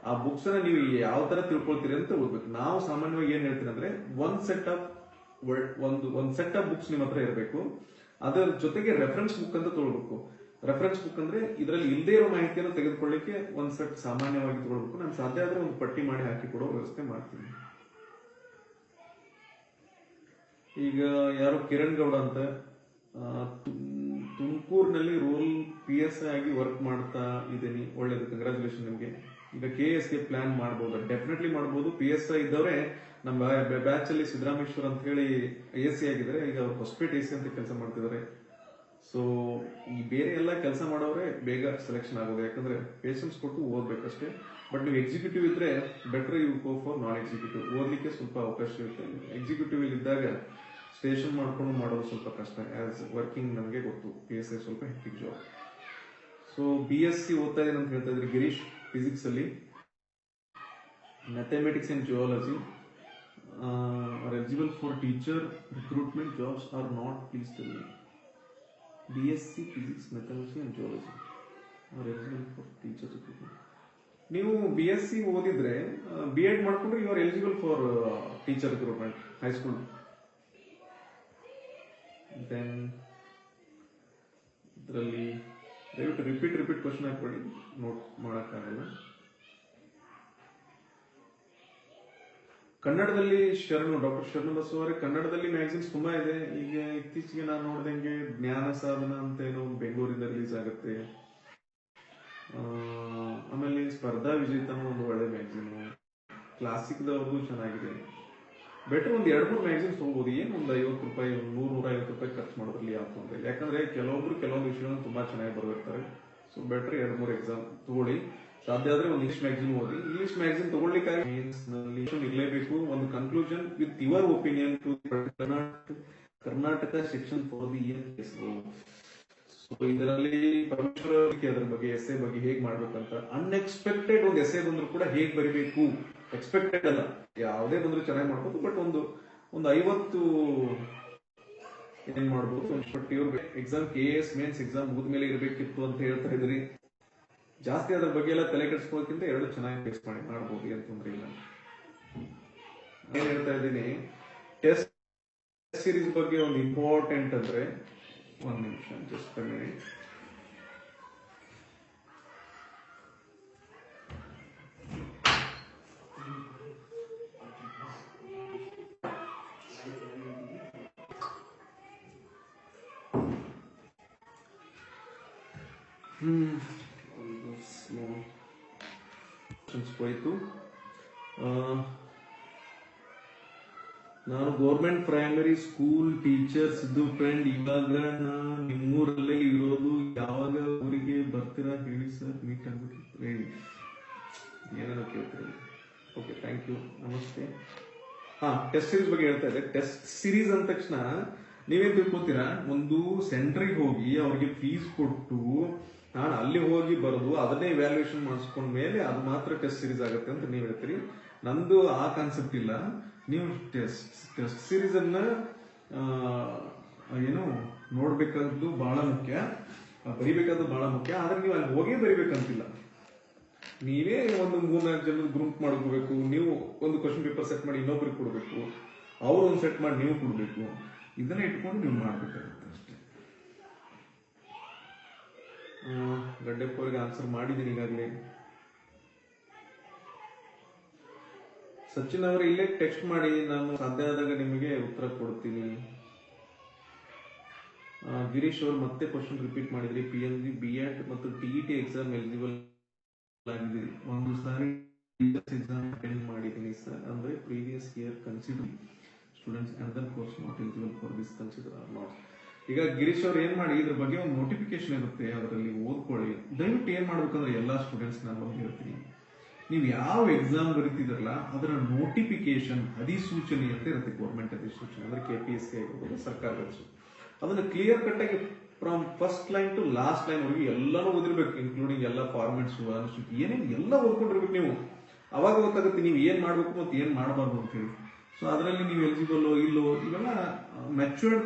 ಆ ಬುಕ್ಸ್ ನ ನೀವು ಯಾವ ತರ ತಿಳ್ಕೊಳ್ತೀರಿ ಅಂತ ಓದ್ಬೇಕು. ನಾವು ಸಾಮಾನ್ಯವಾಗಿ ಏನ್ ಹೇಳ್ತೀನಿ ಅಂದ್ರೆ ಒಂದ್ ಸೆಟ್ ಆಫ್ ಬುಕ್ಸ್ ನಿಮ್ಮ ಹತ್ರ ಇರಬೇಕು. ಅದರ ಜೊತೆಗೆ ರೆಫರೆನ್ಸ್ ಬುಕ್ ಅಂತ ತಗೊಳ್ಬೇಕು. ರೆಫರೆನ್ಸ್ ಬುಕ್ ಅಂದ್ರೆ ಇದರಲ್ಲಿ ಇಲ್ಲದೇ ಇರೋ ಮಾಹಿತಿಯನ್ನು ತೆಗೆದುಕೊಳ್ಳಿಕ್ಕೆ ಒಂದ್ ಸೆಟ್ ಸಾಮಾನ್ಯವಾಗಿ ತಗೊಳ್ಬೇಕು. ನಾನು ಸಾಧ್ಯ ಆದ್ರೆ ಒಂದು ಪಟ್ಟಿ ಮಾಡಿ ಹಾಕಿ ಕೊಡೋ ವ್ಯವಸ್ಥೆ ಮಾಡ್ತೀನಿ. ಈಗ ಯಾರೋ ಕಿರಣ್ ಗೌಡ ಅಂತ ತುಮಕೂರಿನಲ್ಲಿ ರೂರಲ್ PSI ಆಗಿ ವರ್ಕ್ ಮಾಡ್ತಾ ಇದ್ದೀನಿ, ಒಳ್ಳೇದು, ಕಂಗ್ರಾಚುಲೇಷನ್ ನಿಮ್ಗೆ. ಈಗ KS ಗೆ ಪ್ಲಾನ್ ಮಾಡಬಹುದು, ಡೆಫಿನೆಟ್ಲಿ ಮಾಡಬಹುದು. PSI ಇದ್ದವರೇ ನಮ್ಮ ಬ್ಯಾಚ್ ಅಲ್ಲಿ ಸಿದ್ದರಾಮೇಶ್ವರ್ ಅಂತ ಹೇಳಿ AC ಆಗಿದ್ದಾರೆ, ಈಗ ಅವ್ರು ಹೊಸಪೇಟೆ AC ಅಂತ ಕೆಲಸ ಮಾಡ್ತಿದ್ದಾರೆ. ಸೊ ಈ ಬೇರೆ ಎಲ್ಲ ಕೆಲಸ ಮಾಡೋರೆ ಬೇಗ ಸೆಲೆಕ್ಷನ್ ಆಗೋದು, ಯಾಕಂದ್ರೆ ಪೇಷನ್ಸ್ ಕೊಟ್ಟು ಓದ್ಬೇಕಷ್ಟೇ. ಬಟ್ ನೀವು ಎಕ್ಸಿಕ್ಯೂಟಿವ್ ಇದ್ರೆ better you go for non executive. ಓದ್ಲಿಕ್ಕೆ ಸ್ವಲ್ಪ ಅವಕಾಶ ಇರುತ್ತೆ. ಎಕ್ಸಿಕ್ಯೂಟಿವ್ ಇದ್ದಾಗ ಸ್ಟೇಷನ್ ಮಾಡ್ಕೊಂಡು ಮಾಡೋದು ಸ್ವಲ್ಪ ಕಷ್ಟ. ಆಸ್ ವರ್ಕಿಂಗ್ ನಮಗೆ ಗೊತ್ತು, PSI ಸ್ವಲ್ಪ ಹೆಕ್ಟಿಕ್ ಜಾಬ್. ಸೊ BSc ಓದ್ತಾ ಇದ್ದೀನಿ ಅಂತ ಹೇಳ್ತಾ ಇದ್ರಿ ಗಿರೀಶ್, ಫಿಸಿಕ್ಸ್ ಅಲ್ಲಿ. Mathematics and geology are eligible for teacher recruitment jobs or not, please tell me. BSc physics mathematics and geology are eligible for teacher recruitment. ನೀವು BSc ಓದಿದ್ರೆ B.Ed ಮಾಡ್ಕೊಂಡ್ರೆ you are eligible for teacher recruitment high school. Then ಇದರಲ್ಲಿ ದಯವಿಟ್ಟು repeat question ಹಾಕೊಳ್ಳಿ, note ಮಾಡೋಕ್ಕಾಗಲ್ಲ. ಕನ್ನಡದಲ್ಲಿ doctor ಶರಣು ಬಸವ ಅವರೇ, ಕನ್ನಡದಲ್ಲಿ ಮ್ಯಾಗಝಿನ್ಸ್ ತುಂಬಾ ಇದೆ. ಈಗ ಇತ್ತೀಚೆಗೆ ನಾನು ನೋಡಿದಂಗೆ ಜ್ಞಾನ ಸಾಧನ ಅಂತ ಏನೋ ಬೆಂಗಳೂರಿಂದ ರಿಲೀಸ್ ಆಗುತ್ತೆ. ಆಮೇಲೆ ಸ್ಪರ್ಧಾ ವಿಜೇತನ ಒಂದು ಒಳ್ಳೆ ಮ್ಯಾಗಝಿನ್, ಕ್ಲಾಸಿಕ್ ದವ್ರದ್ದು ಚೆನ್ನಾಗಿದೆ. ಬೆಟರ್ ಒಂದು 2-3 ಮ್ಯಾಗಝಿನ್ಸ್ ತಗೋಬಹುದು. ಏನು ಒಂದು 50 ರೂಪಾಯಿ, 100-150 ರೂಪಾಯಿ ಖರ್ಚು ಮಾಡೋದ್ರಲ್ಲಿ ಯಾವ ತೊಂದರೆ ಇಲ್ಲ. ಯಾಕಂದ್ರೆ ಕೆಲವೊಂದು ವಿಷಯಗಳನ್ನು ತುಂಬಾ ಚೆನ್ನಾಗಿ ಬರೆದಿರ್ತಾರೆ. ಸೊ ಬೆಟರ್ 2-3 ಎಕ್ಸಾಮ್ ತಗೊಳ್ಳಿ. ಸಾಧ್ಯ ಆದ್ರೆ ಒಂದು ಇಂಗ್ಲಿಷ್ ಮ್ಯಾಗಝಿನ್ ಓದಿ. ಇಂಗ್ಲಿಷ್ ಮ್ಯಾಗಝಿನ್ ತಗೊಳ್ಳಿಕ್ಕಾಗಿ ಇರಲೇಬೇಕು ಒಂದು conclusion with your opinion to Karnataka section for the year. So ಇದರಲ್ಲಿ ಪರಮೇಶ್ವರ ಅದ್ರ ಬಗ್ಗೆ ಎಸ್ಸೆ ಬಗ್ಗೆ ಹೇಗ್ ಮಾಡ್ಬೇಕಂತ, ಅನ್ಎಕ್ಸ್ಪೆಕ್ಟೆಡ್ ಒಂದು ಎಸ್ಸೆ ಬಂದ್ರು ಕೂಡ ಹೇಗ್ ಬರಿಬೇಕು, ಎಕ್ಸ್ಪೆಕ್ಟೆಡ್ ಅಲ್ಲ, ಯಾವುದೇ ಬಂದ್ರು ಚೆನ್ನಾಗಿ ಮಾಡ್ಬೋದು. ಬಟ್ ಒಂದು 50 ಏನ್ ಮಾಡ್ಬೋದು, ಬಟ್ ಇವ್ರ ಎಕ್ಸಾಮ್ KS ಮೇನ್ಸ್ ಎಕ್ಸಾಮ್ ಮುಗಿದ್ಮೇಲೆ ಇರ್ಬೇಕಿತ್ತು ಅಂತ ಹೇಳ್ತಾ ಇದ್ರಿ. ಜಾಸ್ತಿ ಅದ್ರ ಬಗ್ಗೆ ಎಲ್ಲ ತಲೆ ಕೆಡಿಸ್ಕೊಳ್ಳೋಕ್ಕಿಂತ 2 ಚೆನ್ನಾಗಿ ಫೇಸ್ ಮಾಡ್ಬೋದು, ಏನ್ ತೊಂದ್ರೆ ಇಲ್ಲ. ಏನ್ ಹೇಳ್ತಾ ಇದ್ದೀನಿ, ಟೆಸ್ಟ್ ಸೀರೀಸ್ ಬಗ್ಗೆ ಒಂದು ಇಂಪಾರ್ಟೆಂಟ್ ಅಂದ್ರೆ, ಒಂದು ನಿಮಿಷ ಜಸ್ಟ್ ಅ ಮಿನಿಟ್. ಹೋಯ್ತು. ನಾನು government primary school teacher Siddu friend. ಇವಾಗ ನಿಮ್ಮೂರಲ್ಲೇ ಇರೋದು, ಯಾವಾಗ ಊರಿಗೆ ಬರ್ತೀರಾ ಹೇಳಿ ಸರ್, ಮೀಟ್ ಆಗ್ಬೇಕಿತ್ತು. ಹೇಳಿ, ಏನೇನೋ ಕೇಳ್ತೀರಿ. ಓಕೆ, ಥ್ಯಾಂಕ್ ಯು, ನಮಸ್ತೆ. ಟೆಸ್ಟ್ ಸೀರೀಸ್ ಬಗ್ಗೆ ಹೇಳ್ತಾ ಇದೆ. ಟೆಸ್ಟ್ ಸೀರೀಸ್ ಅಂದ ತಕ್ಷಣ ನೀವೇನ್ ತಿಳ್ಕೊತೀರಾ, ಒಂದು ಸೆಂಟ್ರಿಗೆ ಹೋಗಿ ಅವ್ರಿಗೆ ಫೀಸ್ ಕೊಟ್ಟು ನಾನು ಅಲ್ಲಿ ಹೋಗಿ ಬರೋದು, ಅದನ್ನೇ ಇವ್ಯಾಲ್ಯೂಯೇಷನ್ ಮಾಡಿಸ್ಕೊಂಡ ಮೇಲೆ ಅದು ಮಾತ್ರ ಟೆಸ್ಟ್ ಸೀರೀಸ್ ಆಗುತ್ತೆ ಅಂತ ನೀವು ಹೇಳ್ತೀರಿ. ನಂದು ಆ ಕಾನ್ಸೆಪ್ಟ್ ಇಲ್ಲ. ನೀವು ಟೆಸ್ಟ್ ಸೀರೀಸ್ ಅನ್ನ ಏನು ನೋಡ್ಬೇಕಾದ್ದು ಬಹಳ ಮುಖ್ಯ, ಬರಿಬೇಕಾದ್ದು ಬಹಳ ಮುಖ್ಯ. ಆದ್ರೆ ನೀವು ಅಲ್ಲಿ ಹೋಗೇ ಬರಿಬೇಕಂತಿಲ್ಲ. ನೀವೇ ಒಂದು 3-4 ಜನ ಗ್ರೂಪ್ ಮಾಡ್ಕೋಬೇಕು. ನೀವು ಒಂದು ಕ್ವಶನ್ ಪೇಪರ್ ಸೆಟ್ ಮಾಡಿ ಇನ್ನೊಬ್ರಿಗೆ ಕೊಡ್ಬೇಕು, ಅವ್ರು ಒಂದು ಸೆಟ್ ಮಾಡಿ ನೀವು ಕೊಡ್ಬೇಕು. ಇದನ್ನ ಇಟ್ಕೊಂಡು ನೀವು ಮಾಡ್ಬೇಕಾಗುತ್ತೆ ಅಷ್ಟೇ. ಗಡ್ಡೆಪ್ಪ ಅವ್ರಿಗೆ ಆನ್ಸರ್ ಮಾಡಿದ್ದೀನಿ ಈಗಾಗಲೇ. ಸಚಿನ್ ಅವರು ಇಲ್ಲೇ ಟೆಕ್ಸ್ಟ್ ಮಾಡಿ, ನಾನು ಸಾಧ್ಯ ಆದಾಗ ನಿಮಗೆ ಉತ್ತರ ಕೊಡ್ತೀನಿ. ಗಿರೀಶ್ ಅವರು ಮತ್ತೆ ಕ್ವಶನ್ ರಿಪೀಟ್ ಮಾಡಿದ್ರಿ. PMG B.Ed ಮತ್ತು TET ಎಕ್ಸಾಮ್ ಎಲಿಜಿಬಲ್ ಆಗಿದ್ದೀರಿ. ಒಂದು ಸಾರಿ ಎಕ್ಸಾಮ್ ಅಟೆಂಡ್ ಮಾಡಿದ್ದೀನಿ ಸರ್, ಅಂದ್ರೆ previous year consider students another course not eligible for this consider or not. ಈಗ ಗಿರೀಶ್ ಅವ್ರು ಏನ್ ಮಾಡಿ, ಇದ್ರ ಬಗ್ಗೆ ಒಂದು ನೋಟಿಫಿಕೇಶನ್ ಇರುತ್ತೆ, ಅದರಲ್ಲಿ ಓದ್ಕೊಳ್ಳಿ. ದಯವಿಟ್ಟು ಏನ್ ಮಾಡ್ಬೇಕಂದ್ರೆ ಎಲ್ಲಾ ಸ್ಟೂಡೆಂಟ್ಸ್ ನಾನು ಒಂದು ಹೇಳ್ತೀನಿ, ನೀವು ಯಾವ ಎಕ್ಸಾಮ್ ಬರೀತಿದ್ರಲ್ಲ ಅದರ ನೋಟಿಫಿಕೇಶನ್, ಅಧಿಸೂಚನೆ ಅಂತ ಇರುತ್ತೆ, ಗೌರ್ಮೆಂಟ್ ಅಧಿಸೂಚನೆ ಅಂದ್ರೆ KPSC ಆಗಿರ್ಬೋದು, ಸರ್ಕಾರದ ಅದನ್ನ ಕ್ಲಿಯರ್ ಕಟ್ ಆಗಿ from first line to last line ವರೆಗೂ ಎಲ್ಲಾನು ಓದಿರ್ಬೇಕು, ಇನ್ಕ್ಲೂಡಿಂಗ್ ಎಲ್ಲ ಫಾರ್ಮೆಟ್ಸ್, ಅನುಸೂಚಿ ಏನೇನು ಎಲ್ಲ ಓದ್ಕೊಂಡಿರ್ಬೇಕು ನೀವು. ಅವಾಗ ಗೊತ್ತಾಗುತ್ತೆ ನೀವು ಏನ್ ಮಾಡ್ಬೇಕು ಮತ್ತೆ ಏನ್ ಮಾಡಬಾರ್ದು ಅಂತ ಹೇಳಿ. ಸೊ ಅದರಲ್ಲಿ ನೀವು ಎಲಿಜಿಬಲ್ ಇಲ್ಲೋ, ಇವೆಲ್ಲ ಮೆಚೂರ್ಡ್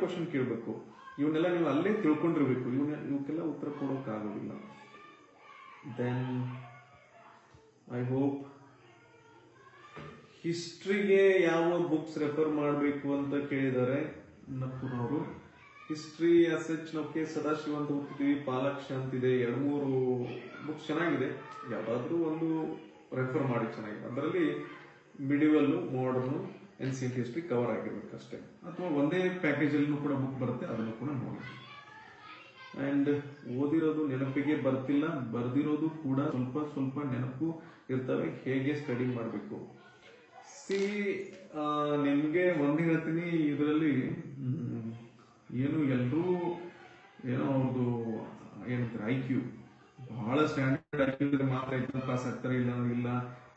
ಕ್ವಶನ್ ಕೇಳಬೇಕು. ಇವನ್ನೆಲ್ಲ ನೀವು ಅಲ್ಲೇ ತಿಳ್ಕೊಂಡಿರ್ಬೇಕು. ಇವಕ್ಕೆಲ್ಲ ಉತ್ತರ ಕೊಡೋಕ್ಕಾಗೋದಿಲ್ಲ. ದೆನ್ ಐ ಹೋಪ್ ಹಿಸ್ಟ್ರಿಗೆ ಯಾವ ಬುಕ್ಸ್ ರೆಫರ್ ಮಾಡಬೇಕು ಅಂತ ಕೇಳಿದ್ದಾರೆ ನಪ್ಪುರ್ ಅವರು. ಹಿಸ್ಟ್ರಿ ಅಸೆಚ್ ನಾವು ಸದಾಶಿವ ಅಂತ ಓದ್ತಿದ್ದೀವಿ, ಪಾಲಾಕ್ಷ ಅಂತಿದೆ, 2-3 ಬುಕ್ಸ್ ಚೆನ್ನಾಗಿದೆ. ಯಾವ್ದಾದ್ರೂ ಒಂದು ರೆಫರ್ ಮಾಡಿ ಚೆನ್ನಾಗಿದೆ. ಅದರಲ್ಲಿ medieval, modern, ancient history cover ಆಗಿರ್ಬೇಕಷ್ಟೇ. ಅಥವಾ ಒಂದೇ ಪ್ಯಾಕೇಜ್ ಅಲ್ಲಿ ಕೂಡ ಬುಕ್ ಬರುತ್ತೆ, ಅದನ್ನು ಕೂಡ ನೋಡಿ. ಅಂಡ್ ಓದಿರೋದು ನೆನಪಿಗೆ ಬರ್ತಿಲ್ಲ, ಬರ್ದಿರೋದು ಕೂಡ ಸ್ವಲ್ಪ ಸ್ವಲ್ಪ ನೆನಪು ಇರ್ತವೆ. ಹೇಗೆ ಸ್ಟಡಿ ಮಾಡಬೇಕು? ನಿಮ್ಗೆ ಒಂದು ಹೇಳ್ತೀನಿ, ಇದರಲ್ಲಿ ಏನು ಎಲ್ಲರೂ ಏನೋ ಅವ್ರದ್ದು ಏನಂತಾರೆ IQ ಬಹಳ ಸ್ಟ್ಯಾಂಡರ್ಡ್ IQ ಇದ್ರೆ ಮಾತ್ರ ಎಕ್ಸಾಮ್ ಪಾಸ್ ಆಗ್ತಾರೆ, ಇಲ್ಲ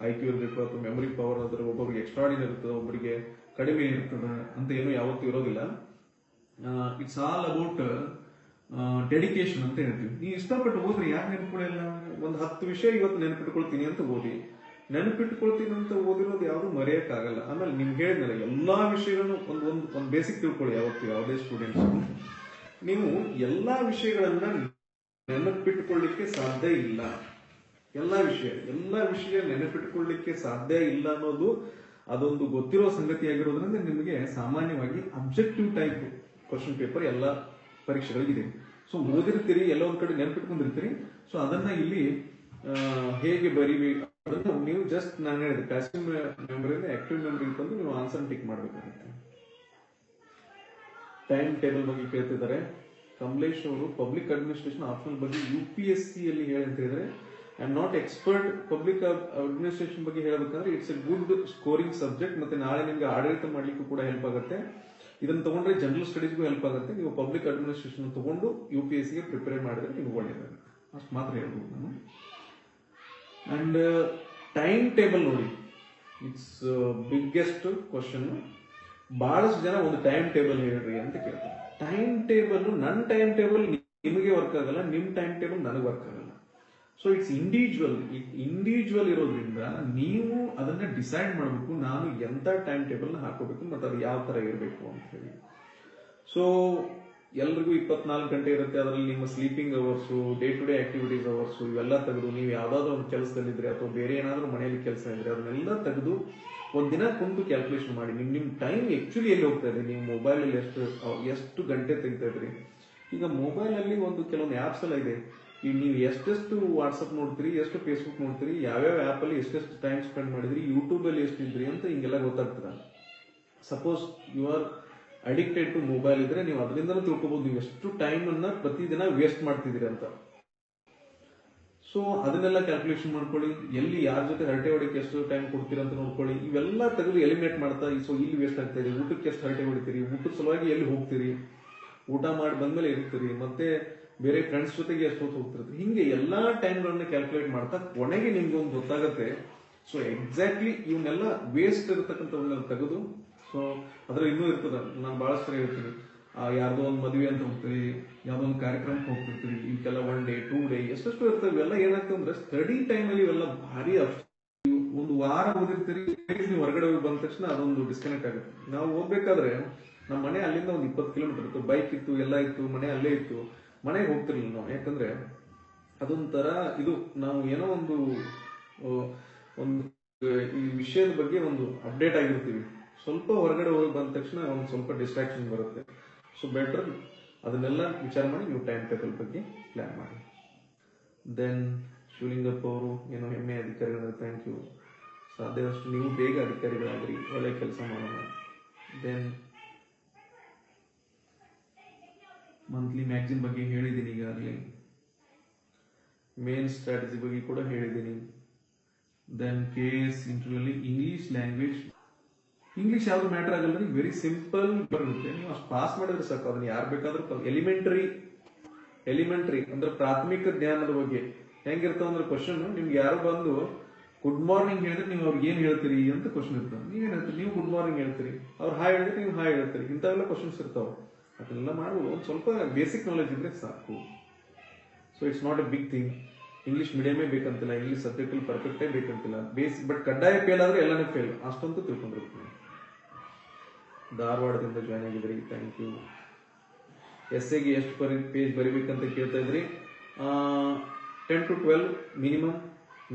IQ ಇರಬೇಕು ಅಥವಾ ಮೆಮೊರಿ ಪವರ್ ಅದ್ರ ಒಬ್ಬೊಬ್ರಿಗೆ ಎಕ್ಸ್ಟ್ರಾಡಿನರಿ ಇರ್ತದೆ, ಒಬ್ಬರಿಗೆ ಕಡಿಮೆ ಇರ್ತದೆ ಅಂತ ಏನು ಯಾವತ್ತೂ ಇರೋದಿಲ್ಲ. ಇಟ್ಸ್ ಆಲ್ ಅಬೌಟ್ ಡೆಡಿಕೇಶನ್ ಅಂತ ಹೇಳ್ತೀವಿ. ನೀವು ಇಷ್ಟಪಟ್ಟು ಓದ್ರಿ, ಯಾಕೆ ನೆನಪಿಕೊಳ್ಳಿಲ್ಲ? ಒಂದು 10 ವಿಷಯ ಇವತ್ತು ನೆನಪಿಟ್ಕೊಳ್ತೀನಿ ಅಂತ ಓದಿ. ನೆನಪಿಟ್ಕೊಳ್ತೀನಿ ಅಂತ ಓದಿರೋದು ಯಾವುದು ಮರೆಯಕ್ಕಾಗಲ್ಲ. ಆಮೇಲೆ ನಿಮ್ಗೆ ಹೇಳಿದ್ನಲ್ಲ, ಎಲ್ಲಾ ವಿಷಯಗಳನ್ನು ಒಂದು ಬೇಸಿಕ್ ತಿಳ್ಕೊಳ್ಳಿ. ಯಾವತ್ತು ಯಾವುದೇ ಸ್ಟೂಡೆಂಟ್ಸ್ ನೀವು ಎಲ್ಲಾ ವಿಷಯಗಳನ್ನ ನೆನಪಿಟ್ಕೊಳ್ಳಿಕ್ಕೆ ಸಾಧ್ಯ ಇಲ್ಲ. ಎಲ್ಲಾ ವಿಷಯ ನೆನಪಿಟ್ಕೊಳ್ಳಿಕ್ಕೆ ಸಾಧ್ಯ ಇಲ್ಲ ಅನ್ನೋದು ಅದೊಂದು ಗೊತ್ತಿರೋ ಸಂಗತಿ ಆಗಿರೋದ್ರಿಂದ ನಿಮಗೆ ಸಾಮಾನ್ಯವಾಗಿ ಅಬ್ಜೆಕ್ಟಿವ್ ಟೈಪ್ ಕ್ವಶನ್ ಪೇಪರ್ ಎಲ್ಲ ಪರೀಕ್ಷೆಗಳಿಗಿದೆ. ಸೊ ಓದಿರ್ತೀರಿ, ಎಲ್ಲ ಒಂದ್ ಕಡೆ ನೆನಪಿಟ್ಕೊಂಡಿರ್ತೀರಿ. ಸೊ ಅದನ್ನ ಇಲ್ಲಿ ಹೇಗೆ ಬರಿಬೇಕು ಅದನ್ನು ನೀವು ಜಸ್ಟ್ ನಾನು ಹೇಳಿದೆ ಪ್ಯಾಸಿವ್ ಮೆಮೊರಿಯಿಂದ ಆಕ್ಟಿವ್ ಮೆಮೊರಿಗೆ ಬಂದು ನೀವು ಆನ್ಸರ್ ಟಿಕ್ ಮಾಡಬೇಕಾಗುತ್ತೆ. ಟೈಮ್ ಟೇಬಲ್ ಬಗ್ಗೆ ಕೇಳ್ತಿದ್ದಾರೆ ಕಮಲೇಶ್ ಅವರು. ಪಬ್ಲಿಕ್ ಅಡ್ಮಿನಿಸ್ಟ್ರೇಷನ್ ಆಪ್ಷನಲ್ ಬಗ್ಗೆ UPSC ಅಲ್ಲಿ ಹೇಳಿ ಅಂತ ಹೇಳಿದ್ರೆ, I am not expert public administration ಬಗ್ಗೆ ಹೇಳಬೇಕಂದ್ರೆ it's A good scoring subject. ಮತ್ತೆ ನಾಳೆ ನಿಮ್ಗೆ ಆಡಳಿತ ಮಾಡ್ಲಿಕ್ಕೂ ಕೂಡ ಹೆಲ್ಪ್ ಆಗುತ್ತೆ. ಇದನ್ನ ತಗೊಂಡ್ರೆ ಜನರಲ್ ಸ್ಟಡೀಸ್ಗೂ ಹೆಲ್ಪ್ ಆಗುತ್ತೆ. ನೀವು ಪಬ್ಲಿಕ್ ಅಡ್ಮಿನಿಸ್ಟ್ರೇಷನ್ ತಗೊಂಡು UPSC ಗೆ ಪ್ರಿಪೇರ್ ಮಾಡಿದ್ರೆ ನಿಮ್ಗೆ ಒಳ್ಳೇದಾಗುತ್ತೆ. ಅಷ್ಟು ಮಾತ್ರ ಹೇಳ್ಬೋದು ನಾನು. ಅಂಡ್ ಟೈಮ್ ಟೇಬಲ್ ನೋಡಿ, ಇಟ್ಸ್ ಬಿಗ್ಗೆಸ್ಟ್ ಕ್ವಶನ್. ಬಹಳಷ್ಟು ಜನ ಒಂದು ಟೈಮ್ ಟೇಬಲ್ ಹೇಳ್ರಿ ಅಂತ ಕೇಳ್ತಾರೆ. ಟೈಮ್ ಟೇಬಲ್, ನನ್ನ ಟೈಮ್ ಟೇಬಲ್ ನಿಮಗೆ ವರ್ಕ್ ಆಗಲ್ಲ, ನಿಮ್ ಟೈಮ್ ಟೇಬಲ್ ನನಗೆ ವರ್ಕ್ ಆಗಲ್ಲ. ಸೊ ಇಟ್ಸ್ ಇಂಡಿವಿಜುವಲ್ ಇರೋದ್ರಿಂದ ನೀವು ಅದನ್ನ ಡಿಸೈಡ್ ಮಾಡಬೇಕು, ನಾನು ಎಂತ ಟೈಮ್ ಟೇಬಲ್ ಹಾಕೋಬೇಕು ಮತ್ತೆ ಅದು ಯಾವ ತರ ಇರಬೇಕು ಅಂತ ಹೇಳಿ. ಸೊ ಎಲ್ರಿಗೂ 24 ಗಂಟೆ ಇರುತ್ತೆ. ಅದರಲ್ಲಿ ನಿಮ್ಮ sleeping hours, day to day activities hours ಇವೆಲ್ಲ ತೆಗೆದು, ನೀವು ಯಾವ್ದಾದ್ರು ಒಂದು ಕೆಲಸದಲ್ಲಿದ್ರೆ ಅಥವಾ ಬೇರೆ ಏನಾದ್ರೂ ಮನೆಯಲ್ಲಿ ಕೆಲಸ ಇದ್ರೆ ಅದನ್ನೆಲ್ಲ ತೆಗೆದು ಒಂದಿನ ಕುಂತು ಕ್ಯಾಲ್ಕುಲೇಷನ್ ಮಾಡಿ. ನಿಮ್ ಟೈಮ್ ಆಕ್ಚುಲಿ ಎಲ್ಲಿ ಹೋಗ್ತಾ ಇದೆ, ನೀವು ಮೊಬೈಲ್ ಅಲ್ಲಿ ಎಷ್ಟು ಗಂಟೆ ತೆಗಿತಾ ಇದ್ರಿ. ಈಗ ಮೊಬೈಲ್ ಅಲ್ಲಿ ಒಂದು ಕೆಲವೊಂದು ಆಪ್ಸ್ ಎಲ್ಲ ಇದೆ. ಈಗ ನೀವು ಎಷ್ಟೆಷ್ಟು ವಾಟ್ಸಪ್ ನೋಡ್ತೀರಿ, ಎಷ್ಟು ಫೇಸ್ಬುಕ್ ನೋಡ್ತೀರಿ, ಯಾವ್ಯಾವ ಆಪ್ ಅಲ್ಲಿ ಎಷ್ಟೆಷ್ಟು ಟೈಮ್ ಸ್ಪೆಂಡ್ ಮಾಡಿದ್ರಿ, ಯೂಟ್ಯೂಬ್ ಅಲ್ಲಿ ಎಷ್ಟಿದ್ರಿ ಅಂತ ಹಿಂಗೆಲ್ಲ ಗೊತ್ತಾಗ್ತದ. Suppose you are addicted to mobile ಇದ್ರೆ ನೀವು ಅದರಿಂದನೂ ತಿಳ್ಕೊಬಹುದು ನೀವು ಎಷ್ಟು ಟೈಮ್ ಅನ್ನ ಪ್ರತಿದಿನ ವೇಸ್ಟ್ ಮಾಡ್ತಿದ್ದೀರಿ ಅಂತ. ಸೊ ಅದನ್ನೆಲ್ಲ ಕ್ಯಾಲ್ಕುಲೇಷನ್ ಮಾಡ್ಕೊಳ್ಳಿ. ಎಲ್ಲಿ ಯಾರ ಜೊತೆ ಹರಟೆ ಹೊಡಿಕೆ ಎಷ್ಟು ಟೈಮ್ ಕೊಡ್ತೀರಾ ಅಂತ ನೋಡ್ಕೊಳ್ಳಿ. ಇವೆಲ್ಲ ತೆಗೆದು ಎಲಿಮಿನೇಟ್ ಮಾಡ್ತಾ, ಸೊ ಇಲ್ಲಿ ವೇಸ್ಟ್ ಆಗ್ತಾ ಇದೆ, ಊಟಕ್ಕೆ ಎಷ್ಟು ಹರಟೆ ಹೊಡಿತೀರಿ, ಊಟದ ಸಲುವಾಗಿ ಎಲ್ಲಿ ಹೋಗ್ತೀರಿ, ಊಟ ಮಾಡಿ ಬಂದ್ಮೇಲೆ ಇರ್ತೀರಿ, ಮತ್ತೆ ಬೇರೆ ಫ್ರೆಂಡ್ಸ್ ಜೊತೆಗೆ ಎಷ್ಟು ಹೊತ್ತು ಹೋಗ್ತಿರ್ತೀರಿ, ಹಿಂಗೆ ಎಲ್ಲಾ ಟೈಮ್ಗಳನ್ನ ಕ್ಯಾಲ್ಕುಲೇಟ್ ಮಾಡ್ತಾ ಕೊನೆಗೆ ನಿಮ್ಗೆ ಒಂದು ಗೊತ್ತಾಗುತ್ತೆ. ಸೊ ಎಕ್ಸಾಕ್ಟ್ಲಿ ಇವನ್ನೆಲ್ಲ ವೇಸ್ಟ್ ಇರತಕ್ಕಂಥವನ್ನೆಲ್ಲ ತೆಗೆದು, ಸೊ ಅದ್ರ ಇನ್ನೂ ಇರ್ತದ. ನಾನು ಬಹಳಷ್ಟು ಸರಿ ಹೇಳ್ತೀನಿ, ಯಾರ್ದೋ ಒಂದು ಮದುವೆ ಅಂತ ಹೋಗ್ತೀರಿ, ಯಾವ್ದೋ ಒಂದು ಕಾರ್ಯಕ್ರಮಕ್ಕೆ ಹೋಗ್ತಿರ್ತೀರಿ, ಇವಕ್ಕೆಲ್ಲ 1 ಡೇ 2 ಡೇ ಎಷ್ಟೆಷ್ಟು ಇರ್ತವೆ. ಇವೆಲ್ಲ ಏನಾಗ್ತದೆ ಅಂದ್ರೆ ಸ್ಟಡಿ ಟೈಮ್ ಅಲ್ಲಿ ಇವೆಲ್ಲ ಭಾರಿ ಒಂದು ವಾರ ಓದಿರ್ತೀರಿ, ನೀವು ಹೊರಗಡೆ ಹೋಗಿ ಬಂದ ತಕ್ಷಣ ಅದೊಂದು ಡಿಸ್ಕನೆಕ್ಟ್ ಆಗುತ್ತೆ. ನಾವು ಹೋಗ್ಬೇಕಾದ್ರೆ ನಮ್ಮ ಮನೆ ಅಲ್ಲಿಂದ ಒಂದು 20 ಕಿಲೋಮೀಟರ್ ಇತ್ತು, ಬೈಕ್ ಇತ್ತು, ಎಲ್ಲ ಇತ್ತು, ಮನೆ ಅಲ್ಲೇ ಇತ್ತು. ಮನೆಗೆ ಹೋಗ್ತಿರ್ಲಿಲ್ಲ ನಾವು, ಯಾಕಂದ್ರೆ ಅದೊಂಥರ ಇದು ನಾವು ಏನೋ ಒಂದು ಈ ವಿಷಯದ ಬಗ್ಗೆ ಒಂದು ಅಪ್ಡೇಟ್ ಆಗಿರ್ತೀವಿ. ಸ್ವಲ್ಪ ಹೊರಗಡೆ ಹೋಗಿ ಬಂದ ತಕ್ಷಣ ಒಂದು ಸ್ವಲ್ಪ ಡಿಸ್ಟ್ರಾಕ್ಷನ್ ಬರುತ್ತೆ. ಸೊ ಬೆಟರ್ ಅದನ್ನೆಲ್ಲ ವಿಚಾರ ಮಾಡಿ ನೀವು ಟೈಮ್ ಟೇಬಲ್ ಬಗ್ಗೆ ಪ್ಲಾನ್ ಮಾಡಿ. ದೆನ್ ಶಿವಲಿಂಗಪ್ಪ ಅವರು ಏನೋ ಹೆಮ್ಮೆ ಅಧಿಕಾರಿಗಳ, ಥ್ಯಾಂಕ್ ಯು. ಸಾಧ್ಯವಷ್ಟು ನೀವು ಬೇಗ ಅಧಿಕಾರಿಗಳಾಗ್ರಿ, ಒಳ್ಳೆ ಕೆಲಸ ಮಾಡೋಣ. ದೆನ್ ಮಂತ್ಲಿ ಮ್ಯಾಗಝಿನ್ ಬಗ್ಗೆ ಹೇಳಿದ್ದೀನಿ ಈಗಾಗಲೇ, ಮೇನ್ ಸ್ಟ್ರಾಟಜಿ ಬಗ್ಗೆ ಕೂಡ ಹೇಳಿದ್ದೀನಿ. ದೆನ್ KS ಇಂಟರ್ವ್ಯೂ ಅಲ್ಲಿ ಇಂಗ್ಲಿಷ್ ಲ್ಯಾಂಗ್ವೇಜ್, ಇಂಗ್ಲಿಷ್ ಯಾವ್ದು ಮ್ಯಾಟರ್ ಆಗಲ್ಲ, ವೆರಿ ಸಿಂಪಲ್ ಬರುತ್ತೆ. ನೀವು ಅಷ್ಟು ಪಾಸ್ ಮಾಡಿದ್ರೆ ಸಾಕು. ಅದನ್ನ ಯಾರು ಬೇಕಾದ್ರೂ ಎಲಿಮೆಂಟರಿ ಅಂದ್ರೆ ಪ್ರಾಥಮಿಕ ಜ್ಞಾನದ ಬಗ್ಗೆ ಹೆಂಗಿರ್ತಾವ ಅಂದ್ರೆ ಕ್ವಶನ್, ನಿಮ್ಗೆ ಯಾರು ಬಂದು ಗುಡ್ ಮಾರ್ನಿಂಗ್ ಹೇಳಿದ್ರೆ ನೀವು ಅವ್ರಿಗೆ ಏನ್ ಹೇಳ್ತೀರಿ ಅಂತ ಕ್ವಶನ್ ಇರ್ತಾವೆ. ನೀವೇನ್ ಹೇಳ್ತೀರಿ, ನೀವು ಗುಡ್ ಮಾರ್ನಿಂಗ್ ಹೇಳ್ತೀರಿ, ಅವ್ರು ಹಾಯ್ ಹೇಳಿದ್ರೆ ನೀವು ಹಾಯ್ ಹೇಳ್ತೀರಿ. ಇಂಥವೆಲ್ಲ ಕ್ವಶನ್ಸ್ ಇರ್ತಾವ. ಅದನ್ನೆಲ್ಲ ಮಾಡ್ಬೋದು. ಒಂದು ಸ್ವಲ್ಪ ಬೇಸಿಕ್ ನಾಲೆಜ್ ಇದ್ರೆ ಸಾಕು. So it's not a big thing. English ಮೀಡಿಯಮೇ ಬೇಕಂತಿಲ್ಲ, ಇಂಗ್ಲಿಷ್ ಸಬ್ಜೆಕ್ಟ್ ಅಲ್ಲಿ ಪರ್ಫೆಕ್ಟೇ ಬೇಕಂತಿಲ್ಲ. ಬೇಸಿಕ್ ಬಟ್ ಕಡ್ಡಾಯ ಫೇಲ್ ಆದ್ರೆ ಎಲ್ಲಾನೇ ಫೇಲ್, ಅಷ್ಟಂತೂ ತಿಳ್ಕೊಂಡಿರ್ತೀನಿ. ಧಾರವಾಡದಿಂದ ಜಾಯ್ನ್ ಆಗಿದ್ರಿ, ಥ್ಯಾಂಕ್ ಯು. ಎಸ್ಸೆಗೆ ಎಷ್ಟು ಪೇಜ್ ಬರಿಬೇಕಂತ ಕೇಳ್ತಾ ಇದ್ರಿ. 10 to 12 minimum,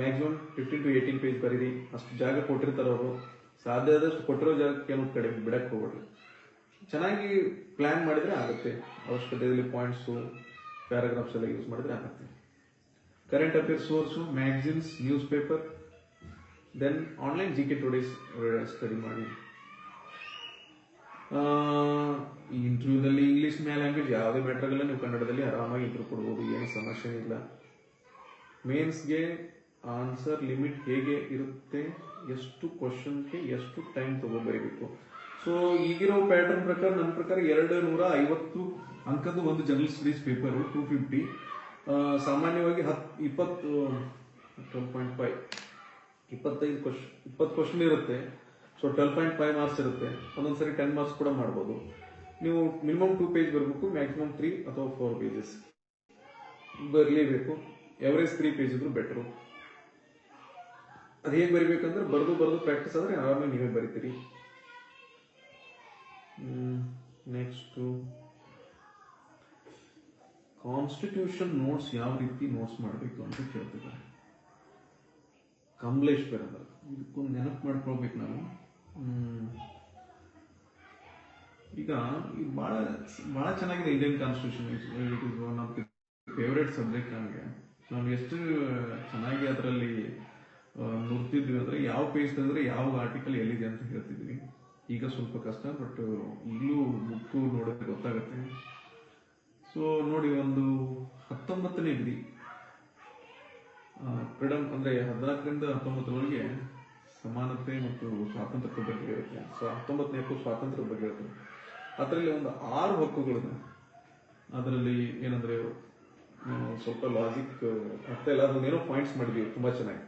maximum 15 to 18 page ಬರೀರಿ. ಅಷ್ಟು ಜಾಗ ಕೊಟ್ಟಿರ್ತಾರೆ ಅವರು. ಸಾಧ್ಯ ಆದಷ್ಟು ಕೊಟ್ಟಿರೋ ಜಾಗಕ್ಕೆ ಏನು ಕಡೆ ಬಿಡಕ್ಕೆ ಹೋಗ್ಬೇಡ್ರಿ. ಚೆನ್ನಾಗಿ ಪ್ಲಾನ್ ಮಾಡಿದ್ರೆ ಆಗುತ್ತೆ. ಅವಶ್ಯಕತೆಯಲ್ಲಿ ಪಾಯಿಂಟ್ಸು, ಪ್ಯಾರಾಗ್ರಾಫ್ಸ್ ಎಲ್ಲ ಯೂಸ್ ಮಾಡಿದ್ರೆ ಆಗುತ್ತೆ. Current affairs sources, magazines, news paper, then online GK today's study ಮಾಡಿ. ಈ ಇಂಟರ್ವ್ಯೂದಲ್ಲಿ ಇಂಗ್ಲಿಷ್ ಲ್ಯಾಂಗ್ವೇಜ್ ಯಾವುದೇ ಮ್ಯಾಟರ್ ಆಗಲ್ಲ, ನೀವು ಕನ್ನಡದಲ್ಲಿ ಆರಾಮಾಗಿ ಇಂಟರ್ವ್ಯೂ ಕೊಡ್ಬೋದು, ಏನು ಸಮಸ್ಯೆ ಇಲ್ಲ. ಮೇನ್ಸ್ಗೆ ಆನ್ಸರ್ ಲಿಮಿಟ್ ಹೇಗೆ ಇರುತ್ತೆ, ಎಷ್ಟು ಕ್ವಶನ್ಗೆ ಎಷ್ಟು ಟೈಮ್ ತಗೋಬರಬೇಕು. ಸೊ ಈಗಿರೋ ಪ್ಯಾಟರ್ನ್ ಪ್ರಕಾರ ನನ್ನ ಪ್ರಕಾರ 250 ಅಂಕದ್ದು ಒಂದು ಜನರಲ್ ಸ್ಟಡೀಸ್ ಪೇಪರು 250. ಸಾಮಾನ್ಯವಾಗಿ 12.5 20 ಕ್ವಶನ್ ಇರುತ್ತೆ. ಸೊ 12.5 ಮಾರ್ಕ್ಸ್ ಇರುತ್ತೆ. ಒಂದೊಂದ್ಸರಿ 10 ಮಾರ್ಕ್ಸ್ ಕೂಡ ಮಾಡ್ಬೋದು. ನೀವು ಮಿನಿಮಮ್ 2 ಪೇಜ್ ಬರಬೇಕು, ಮ್ಯಾಕ್ಸಿಮಮ್ 3 ಅಥವಾ 4 ಪೇಜಸ್ ಬರಲೇಬೇಕು. ಎವರೇಜ್ 3 ಪೇಜ್ ಇದ್ರು ಬೆಟರು. ಅದು ಹೇಗೆ ಬರಿಬೇಕಂದ್ರೆ ಬರೆದು ಪ್ರಾಕ್ಟೀಸ್ ಆದ್ರೆ ಆರಾಮಾಗಿ ನೀವೇ ಬರಿತೀರಿ. ನೆಕ್ಸ್ಟ್ ಕಾನ್ಸ್ಟಿಟ್ಯೂಷನ್ ನೋಟ್ಸ್ ಯಾವ ರೀತಿ ನೋಟ್ಸ್ ಮಾಡಬೇಕು ಅಂತ ಕೇಳ್ತಿದ್ದಾರೆ. ಕಮಲೇಶ್ವರ್ ಅಂದ್ರೆ ಇದಕ್ಕೊಂದು ನೆನಪು ಮಾಡ್ಕೊಳ್ಬೇಕು ನಾವು. ಈಗ ಬಹಳ ಚೆನ್ನಾಗಿದೆ Indian constitution. It is one of the favourite subject ನನಗೆ. ನಾವು ಎಷ್ಟು ಚೆನ್ನಾಗಿ ಅದರಲ್ಲಿ ನುಡ್ತಿದ್ವಿ ಅಂದ್ರೆ ಯಾವ ಪೇಜ್ ತಂದ್ರೆ ಯಾವ ಆರ್ಟಿಕಲ್ ಎಲ್ಲಿದೆ ಅಂತ ಹೇಳ್ತಿದ್ವಿ. ಈಗ ಸ್ವಲ್ಪ ಕಷ್ಟ, ಬಟ್ ಈಗಲೂ ಬುಕ್ಕು ನೋಡೋಕೆ ಗೊತ್ತಾಗುತ್ತೆ. ಸೊ ನೋಡಿ, ಒಂದು 19ನೇ ಇದ್ರಿ ಫ್ರೀಡಮ್ ಅಂದ್ರೆ 14ರಿಂದ 19ರವರೆಗೆ ಸಮಾನತೆ ಮತ್ತು ಸ್ವಾತಂತ್ರ್ಯದ ಬಗ್ಗೆ ಇರುತ್ತೆ. ಸೊ 19ನೇ ಹಕ್ಕು ಸ್ವಾತಂತ್ರ್ಯದ ಬಗ್ಗೆ ಇರುತ್ತೆ. ಅದರಲ್ಲಿ ಒಂದು 6 ಹಕ್ಕುಗಳಿದೆ. ಅದರಲ್ಲಿ ಏನಂದ್ರೆ ಸ್ವಲ್ಪ ಲಾಜಿಕ್ ಅರ್ಥ ಇಲ್ಲ, ಅದನ್ನೇನೋ ಪಾಯಿಂಟ್ಸ್ ಮಾಡಿದೀವಿ ತುಂಬಾ ಚೆನ್ನಾಗಿ.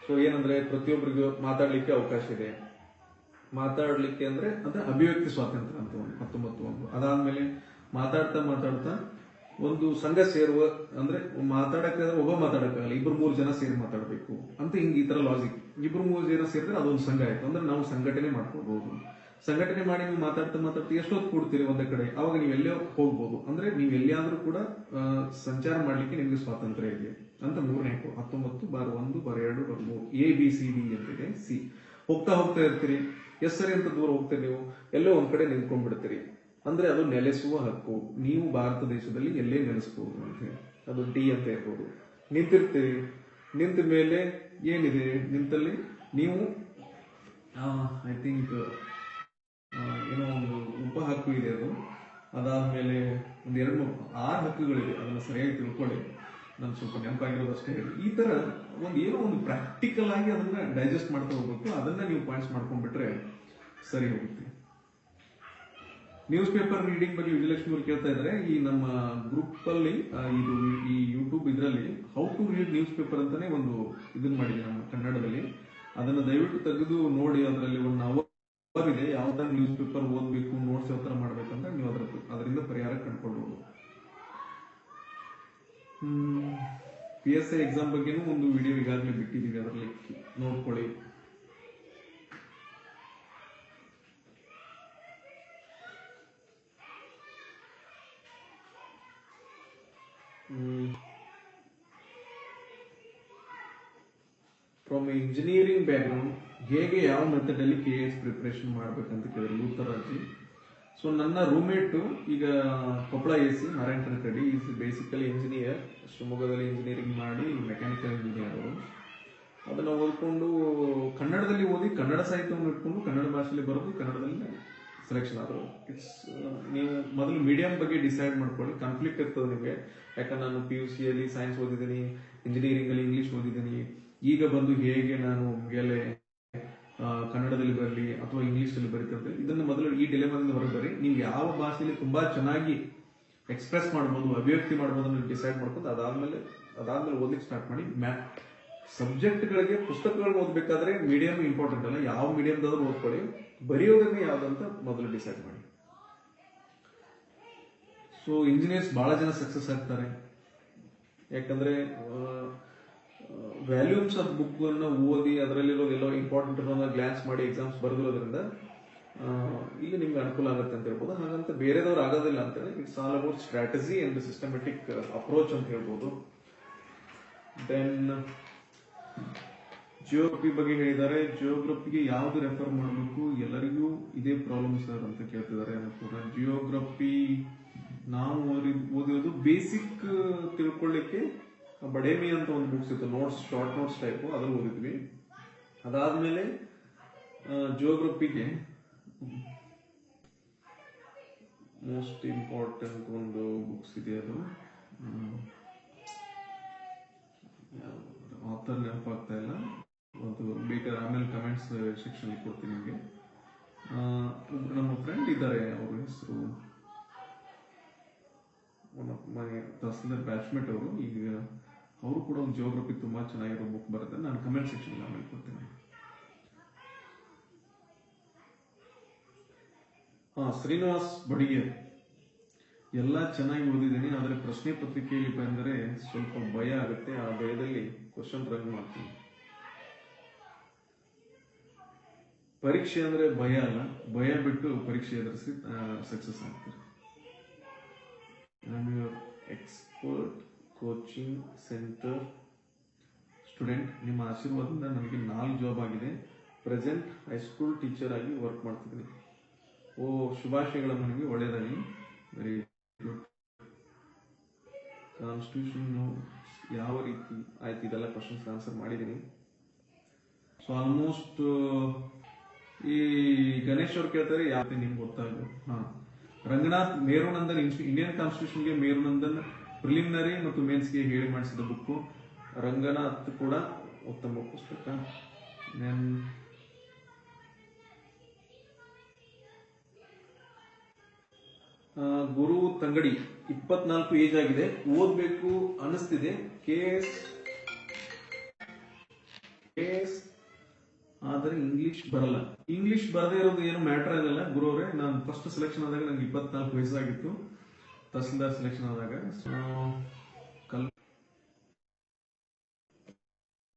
ಸೊ ಏನಂದ್ರೆ ಪ್ರತಿಯೊಬ್ಬರಿಗೂ ಮಾತಾಡ್ಲಿಕ್ಕೆ ಅವಕಾಶ ಇದೆ. ಮಾತಾಡ್ಲಿಕ್ಕೆ ಅಂದ್ರೆ ಅಭಿವ್ಯಕ್ತಿ ಸ್ವಾತಂತ್ರ್ಯ ಅಂತ 19. ಅದಾದ್ಮೇಲೆ ಮಾತಾಡ್ತಾ ಒಂದು ಸಂಘ ಸೇರುವ ಅಂದ್ರೆ ಮಾತಾಡಕ್ಕೆ ಒಬ್ಬ ಮಾತಾಡಕ್ಕಾಗಲ್ಲ, 2-3 ಜನ ಸೇರಿ ಮಾತಾಡಬೇಕು ಅಂತ ಈ ತರ ಲಾಜಿಕ್. 2-3 ಜನ ಸೇರಿದ್ರೆ ಅದೊಂದು ಸಂಘ ಆಯ್ತು ಅಂದ್ರೆ ನಾವು ಸಂಘಟನೆ ಮಾಡ್ಕೋಬಹುದು. ಸಂಘಟನೆ ಮಾಡಿ ನೀವು ಮಾತಾಡ್ತಾ ಎಷ್ಟೊತ್ತು ಕೂಡ್ತೀರಿ ಒಂದೇ ಕಡೆ, ಅವಾಗ ನೀವು ಎಲ್ಲೇ ಹೋಗ್ಬೋದು. ಅಂದ್ರೆ ನೀವು ಎಲ್ಲಿಯಾದ್ರೂ ಕೂಡ ಸಂಚಾರ ಮಾಡ್ಲಿಕ್ಕೆ ನಿಮ್ಗೆ ಸ್ವಾತಂತ್ರ್ಯ ಇದೆ ಅಂತ 3ನೇ ಹಕ್ಕು. 19 ಬಾರ್ 1 ಬಾರ್ 2 ಬಾರ್ 3 ABCD ಅಂತಿದೆ. ಸಿ ಹೋಗ್ತಾ ಇರ್ತೀರಿ, ಎಸ್ ಸರಿ ಅಂತ ದೂರ ಹೋಗ್ತೀರಿ, ನೀವು ಎಲ್ಲೋ ಒಂದ್ ಕಡೆ ನಿಂತ್ಕೊಂಡ್ಬಿಡ್ತೀರಿ ಅಂದ್ರೆ ಅದು ನೆಲೆಸುವ ಹಕ್ಕು. ನೀವು ಭಾರತ ದೇಶದಲ್ಲಿ ಎಲ್ಲೇ ನೆಲೆಸಬಹುದು ಅಂತ ಹೇಳಿ, ಅದು ಡಿ ಅಂತ ಇರ್ಬೋದು. ನಿಂತಿರ್ತೀರಿ, ನಿಂತ ಮೇಲೆ ಏನಿದೆ, ನಿಂತಲ್ಲಿ ನೀವು ಐ ಥಿಂಕ್ ಏನೋ ಒಂದು ಉಪ ಹಕ್ಕು ಇದೆ. ಅದಾದ್ಮೇಲೆ ಒಂದು 2-6 ಹಕ್ಕುಗಳಿದೆ. ಅದನ್ನ ಸರಿಯಾಗಿ ತಿಳ್ಕೊಳ್ಳಿ, ನನ್ ಸ್ವಲ್ಪ ನೆನಪಾಗಿರೋದು ಅಷ್ಟೇ ಹೇಳಿ. ಈ ತರ ಏನೋ ಒಂದು ಪ್ರಾಕ್ಟಿಕಲ್ ಆಗಿ ಅದನ್ನ ಡೈಜೆಸ್ಟ್ ಮಾಡ್ತಾ ಹೋಗ್ಬೇಕು. ಅದನ್ನ ನೀವು ಪಾಯಿಂಟ್ಸ್ ಮಾಡ್ಕೊಂಡ್ಬಿಟ್ರೆ ಸರಿ ಹೋಗುತ್ತೆ. ನ್ಯೂಸ್ ಪೇಪರ್ ರೀಡಿಂಗ್ ಬಗ್ಗೆ ವಿಜಯಲಕ್ಷ್ಮಿ ಅವರು ಕೇಳ್ತಾ ಇದ್ದಾರೆ. ಈ ನಮ್ಮ ಗ್ರೂಪ್ ಅಲ್ಲಿ ಈ ಯೂಟ್ಯೂಬ್ ಇದರಲ್ಲಿ how to read news paper ಅಂತಾನೆ ಒಂದು ಇದನ್ನ ಮಾಡಿದೆ ನಮ್ಮ ಕನ್ನಡದಲ್ಲಿ. ಅದನ್ನ ದಯವಿಟ್ಟು ತೆಗೆದು ನೋಡಿ. ಅದರಲ್ಲಿ ಒಂದು ಅವರ್ ಇದೆ, ಯಾವ್ದಾರ ನ್ಯೂಸ್ ಪೇಪರ್ ಓದ್ಬೇಕು, ನೋಟ್ಸ್ ಯಾವ ತರ ಮಾಡ್ಬೇಕಂತ ನೀವು ಅದರಿಂದ ಪರಿಹಾರ ಕಂಡುಕೊಳ್ಬಹುದು. PSI ಎಕ್ಸಾಮ್ ಬಗ್ಗೆನೂ ಒಂದು ವಿಡಿಯೋ ಈಗಾಗಲೇ ಬಿಟ್ಟಿದೀವಿ, ಅದರಲ್ಲಿ ನೋಡ್ಕೊಳ್ಳಿ. ಫ್ರಮ್ ಇಂಜಿನಿಯರಿಂಗ್ ಬ್ಯಾಕ್ಗ್ರೌಂಡ್ ಹೇಗೆ ಯಾವ ಮೆಥಡ್ ಅಲ್ಲಿ KS ಪ್ರಿಪರೇಷನ್ ಮಾಡ್ಬೇಕಂತ ಕೇಳಿದ್ರು ಲೂಥರಾಜಿ. ಸೊ ನನ್ನ ರೂಮ್ಮೇಟ್ ಈಗ Koppal AC Narayana Kanakareddy is basically engineer. ಶಿವಮೊಗ್ಗದಲ್ಲಿ ಇಂಜಿನಿಯರಿಂಗ್ ಮಾಡಿ ಮೆಕ್ಯಾನಿಕಲ್ ಇಂಜಿನಿಯರ್ ಅವರು. ಅದನ್ನ ಓದ್ಕೊಂಡು ಕನ್ನಡದಲ್ಲಿ ಓದಿ ಕನ್ನಡ ಸಾಹಿತ್ಯವನ್ನು ಇಟ್ಕೊಂಡು ಕನ್ನಡ ಭಾಷೆಯಲ್ಲಿ ಬರೆದು ಕನ್ನಡದಲ್ಲಿ ಸೆಲೆಕ್ಷನ್ ಆದರು. ನೀವು ಮೊದಲು ಮೀಡಿಯಂ ಬಗ್ಗೆ ಡಿಸೈಡ್ ಮಾಡ್ಕೊಳ್ಳಿ. ಕಾನ್ಫ್ಲಿಕ್ಟ್ ಇರ್ತದೆ ನಿಮಗೆ, ಯಾಕಂದ್ರೆ ನಾನು PUC ಅಲ್ಲಿ ಸೈನ್ಸ್ ಓದಿದ್ದೀನಿ, ಇಂಜಿನಿಯರಿಂಗ್ ಅಲ್ಲಿ ಇಂಗ್ಲಿಷ್ ಓದಿದ್ದೀನಿ. ಈಗ ಬಂದು ಹೇಗೆ ನಾನು ಮೇಲೆ ಕನ್ನಡದಲ್ಲಿ ಬರಲಿ ಅಥವಾ ಇಂಗ್ಲಿಷ್ ಅಲ್ಲಿ ಬರೀತಾರೆ, ಇದನ್ನ ಮೊದಲು ಈ ಡಿಲೆಮಾದಿಂದ ಹೊರಬರಿ. ನೀವು ಯಾವ ಭಾಷೆಯಲ್ಲಿ ತುಂಬಾ ಚೆನ್ನಾಗಿ ಎಕ್ಸ್ಪ್ರೆಸ್ ಮಾಡ್ಬೋದು, ಅಭಿವ್ಯಕ್ತಿ ಮಾಡ್ಬೋದು ಅನ್ನೋದು ಡಿಸೈಡ್ ಮಾಡ್ಕೊಂಡು ಅದಾದ್ಮೇಲೆ ಓದ್ಲಿಕ್ಕೆ ಸ್ಟಾರ್ಟ್ ಮಾಡಿ. ಸಬ್ಜೆಕ್ಟ್ಗಳಿಗೆ ಪುಸ್ತಕಗಳನ್ನ ಓದ್ಬೇಕಾದ್ರೆ ಮೀಡಿಯಂ ಇಂಪಾರ್ಟೆಂಟ್ ಅಲ್ಲ, ಯಾವ ಮೀಡಿಯಂದಾದ್ರೂ ಓದ್ಕೊಳ್ಳಿ. ಬರೆಯೋದನ್ನ ಯಾವ್ದಂತ ಮೊದಲು ಡಿಸೈಡ್ ಮಾಡಿ. ಸೊ ಇಂಜಿನಿಯರ್ಸ್ ಬಹಳ ಜನ ಸಕ್ಸಸ್ ಆಗ್ತಾರೆ, ಯಾಕಂದ್ರೆ ವ್ಯಾಲ್ಯೂಮ್ಸ್ ಆಫ್ ಬುಕ್ ಅನ್ನ ಓದಿ ಅದರಲ್ಲಿರೋದೆಲ್ಲ ಇಂಪಾರ್ಟೆಂಟ್ ಗ್ಲಾನ್ಸ್ ಮಾಡಿ ಎಕ್ಸಾಮ್ಸ್ ಬರೆದಿರೋದ್ರಿಂದ ಇಲ್ಲಿ ನಿಮ್ಗೆ ಅನುಕೂಲ ಆಗುತ್ತೆ ಅಂತ ಹೇಳ್ಬೋದು. ಹಾಗಂತ ಬೇರೆದವ್ರು ಆಗೋದಿಲ್ಲ ಅಂತೇಳಿ it's all about strategy and systematic approach ಅಂತ ಹೇಳ್ಬೋದು. ದೆನ್ ಜಿಯೋಗ್ರಫಿ ಬಗ್ಗೆ ಹೇಳಿದ್ದಾರೆ. ಜಿಯೋಗ್ರಫಿಗೆ ಯಾವ್ದು ರೆಫರ್ ಮಾಡಬೇಕು, ಎಲ್ಲರಿಗೂ ಇದೇ ಪ್ರಾಬ್ಲಮ್ ಸರ್ ಅಂತ ಕೇಳ್ತಿದ್ದಾರೆ. ಜಿಯೋಗ್ರಫಿ ನಾವು ಓದಿರೋದು ಬೇಸಿಕ್ ತಿಳ್ಕೊಳ್ಳಿಕ್ಕೆ ಬಡೇಮಿ ಅಂತ ಒಂದು ಬುಕ್ಸ್ ಇತ್ತು, ನೋಟ್ಸ್, ಶಾರ್ಟ್ ನೋಟ್ಸ್ ಟೈಪ್, ಅದ್ರಲ್ಲಿ ಓದಿದ್ವಿ. ಅದಾದ್ಮೇಲೆ ಜಿಯೋಗ್ರಫಿಗೆ ಮೋಸ್ಟ್ ಇಂಪಾರ್ಟೆಂಟ್ ಒಂದು ಬುಕ್ಸ್ ಇದೆ, ಅದು ಆಥರ್ ನೆನಪಾಗ್ತಾ ಇಲ್ಲ, ಅದು ಬೇಕಾದ್ರೆ ಆಮೇಲೆ ಕಮೆಂಟ್ಸ್ ಸೆಕ್ಷನ್ ಕೊಡ್ತೀನಿ ನಿಮಗೆ. ನಮ್ಮ ಫ್ರೆಂಡ್ ಇದ್ದಾರೆ, ಅವ್ರ ಹೆಸರು ತಹಸೀಲ್ದಾರ್ ಬ್ಯಾಚ್ಮೆಟ್ ಅವರು. ಈಗ ಅವರು ಕೂಡ ಒಂದು ಜಿಯೋಗ್ರಫಿ ತುಂಬಾ ಚೆನ್ನಾಗಿರೋ ಬುಕ್ ಬರುತ್ತೆ, ನಾನು ಕಮೆಂಟ್ ಸೆಕ್ಷನ್ ಆಮೇಲೆ ಕೊಡ್ತೀನಿ. ಶ್ರೀನಿವಾಸ್ ಬಡಿಗೇರ್, ಎಲ್ಲ ಚೆನ್ನಾಗಿ ಓದಿದ್ದೀನಿ, ಆದರೆ ಪ್ರಶ್ನೆ ಪತ್ರಿಕೆಯಲ್ಲಿ ಬಂದರೆ ಸ್ವಲ್ಪ ಭಯ ಆಗುತ್ತೆ, ಆ ಭಯದಲ್ಲಿ ಕ್ವಶನ್ ರನ್ ಮಾಡ್ತೀನಿ. ಪರೀಕ್ಷೆ ಅಂದ್ರೆ ಭಯ ಅಲ್ಲ, ಭಯ ಬಿಟ್ಟು ಪರೀಕ್ಷೆ ಎದುರಿಸಿ ಸಕ್ಸಸ್ ಆಗ್ತಾರೆ. ಎಕ್ಸ್ಪರ್ಟ್ ಕೋಚಿಂಗ್ ಸೆಂಟರ್ ಸ್ಟೂಡೆಂಟ್, ನಿಮ್ಮ ಆಶೀರ್ವಾದದಿಂದ ನನಗೆ 4 ಜಾಬ್ ಆಗಿದೆ. ಪ್ರೆಸೆಂಟ್ ಹೈಸ್ಕೂಲ್ ಟೀಚರ್ ಆಗಿ ವರ್ಕ್ ಮಾಡ್ತಿದ್ದೀನಿ. ಓ, ಶುಭಾಶಯಗಳ ನನಗೆ, ಒಳ್ಳೆಯದಾಗಿ. Very good. ಕಾನ್ಸ್ಟಿಟ್ಯೂಷನ್ ಯಾವ ರೀತಿ ಆಯ್ತು, ಇದೆಲ್ಲ ಕ್ವಶನ್ಸ್ ಆನ್ಸರ್ ಮಾಡಿದ್ದೀನಿ. ಸೊ ಆಲ್ಮೋಸ್ಟ್ ಈ ಗಣೇಶ್ ಅವ್ರು ಕೇಳ್ತಾರೆ ಯಾವ ನಿಮ್ಗೆ ಗೊತ್ತಾಗ. ರಂಗನಾಥ್ ಮೇರುನಂದನ್ ಇಂಡಿಯನ್ ಕಾನ್ಸ್ಟಿಟ್ಯೂಷನ್ಗೆ ಮೇರುನಂದನ್ ಪ್ರಿಲಿಮಿನರಿ ಮತ್ತು ಮೇನ್ಸ್ಗೆ ಹೇಳಿ ಮಾಡಿಸಿದ ಬುಕ್ಕು. ರಂಗನಾಥ್ ಕೂಡ ಉತ್ತಮ ಪುಸ್ತಕ. ಗುರು ತಂಗಡಿ, 24 ಏಜ್ ಆಗಿದೆ, ಓದ್ಬೇಕು ಅನಿಸ್ತಿದೆ, ಕೇಸ್ ಆದರೆ ಇಂಗ್ಲಿಷ್ ಬರಲ್ಲ. ಇಂಗ್ಲಿಷ್ ಬರದೇ ಇರೋದು ಏನು ಮ್ಯಾಟರ್ ಆಗಲ್ಲ ಗುರು ಅವರೇ. ನಾನು ಫಸ್ಟ್ ಸೆಲೆಕ್ಷನ್ ಆದಾಗ ನಂಗೆ 24 ವಯಸ್ಸಾಗಿತ್ತು, ತಹಸೀಲ್ದಾರ್ ಸೆಲೆಕ್ಷನ್ ಆದಾಗ.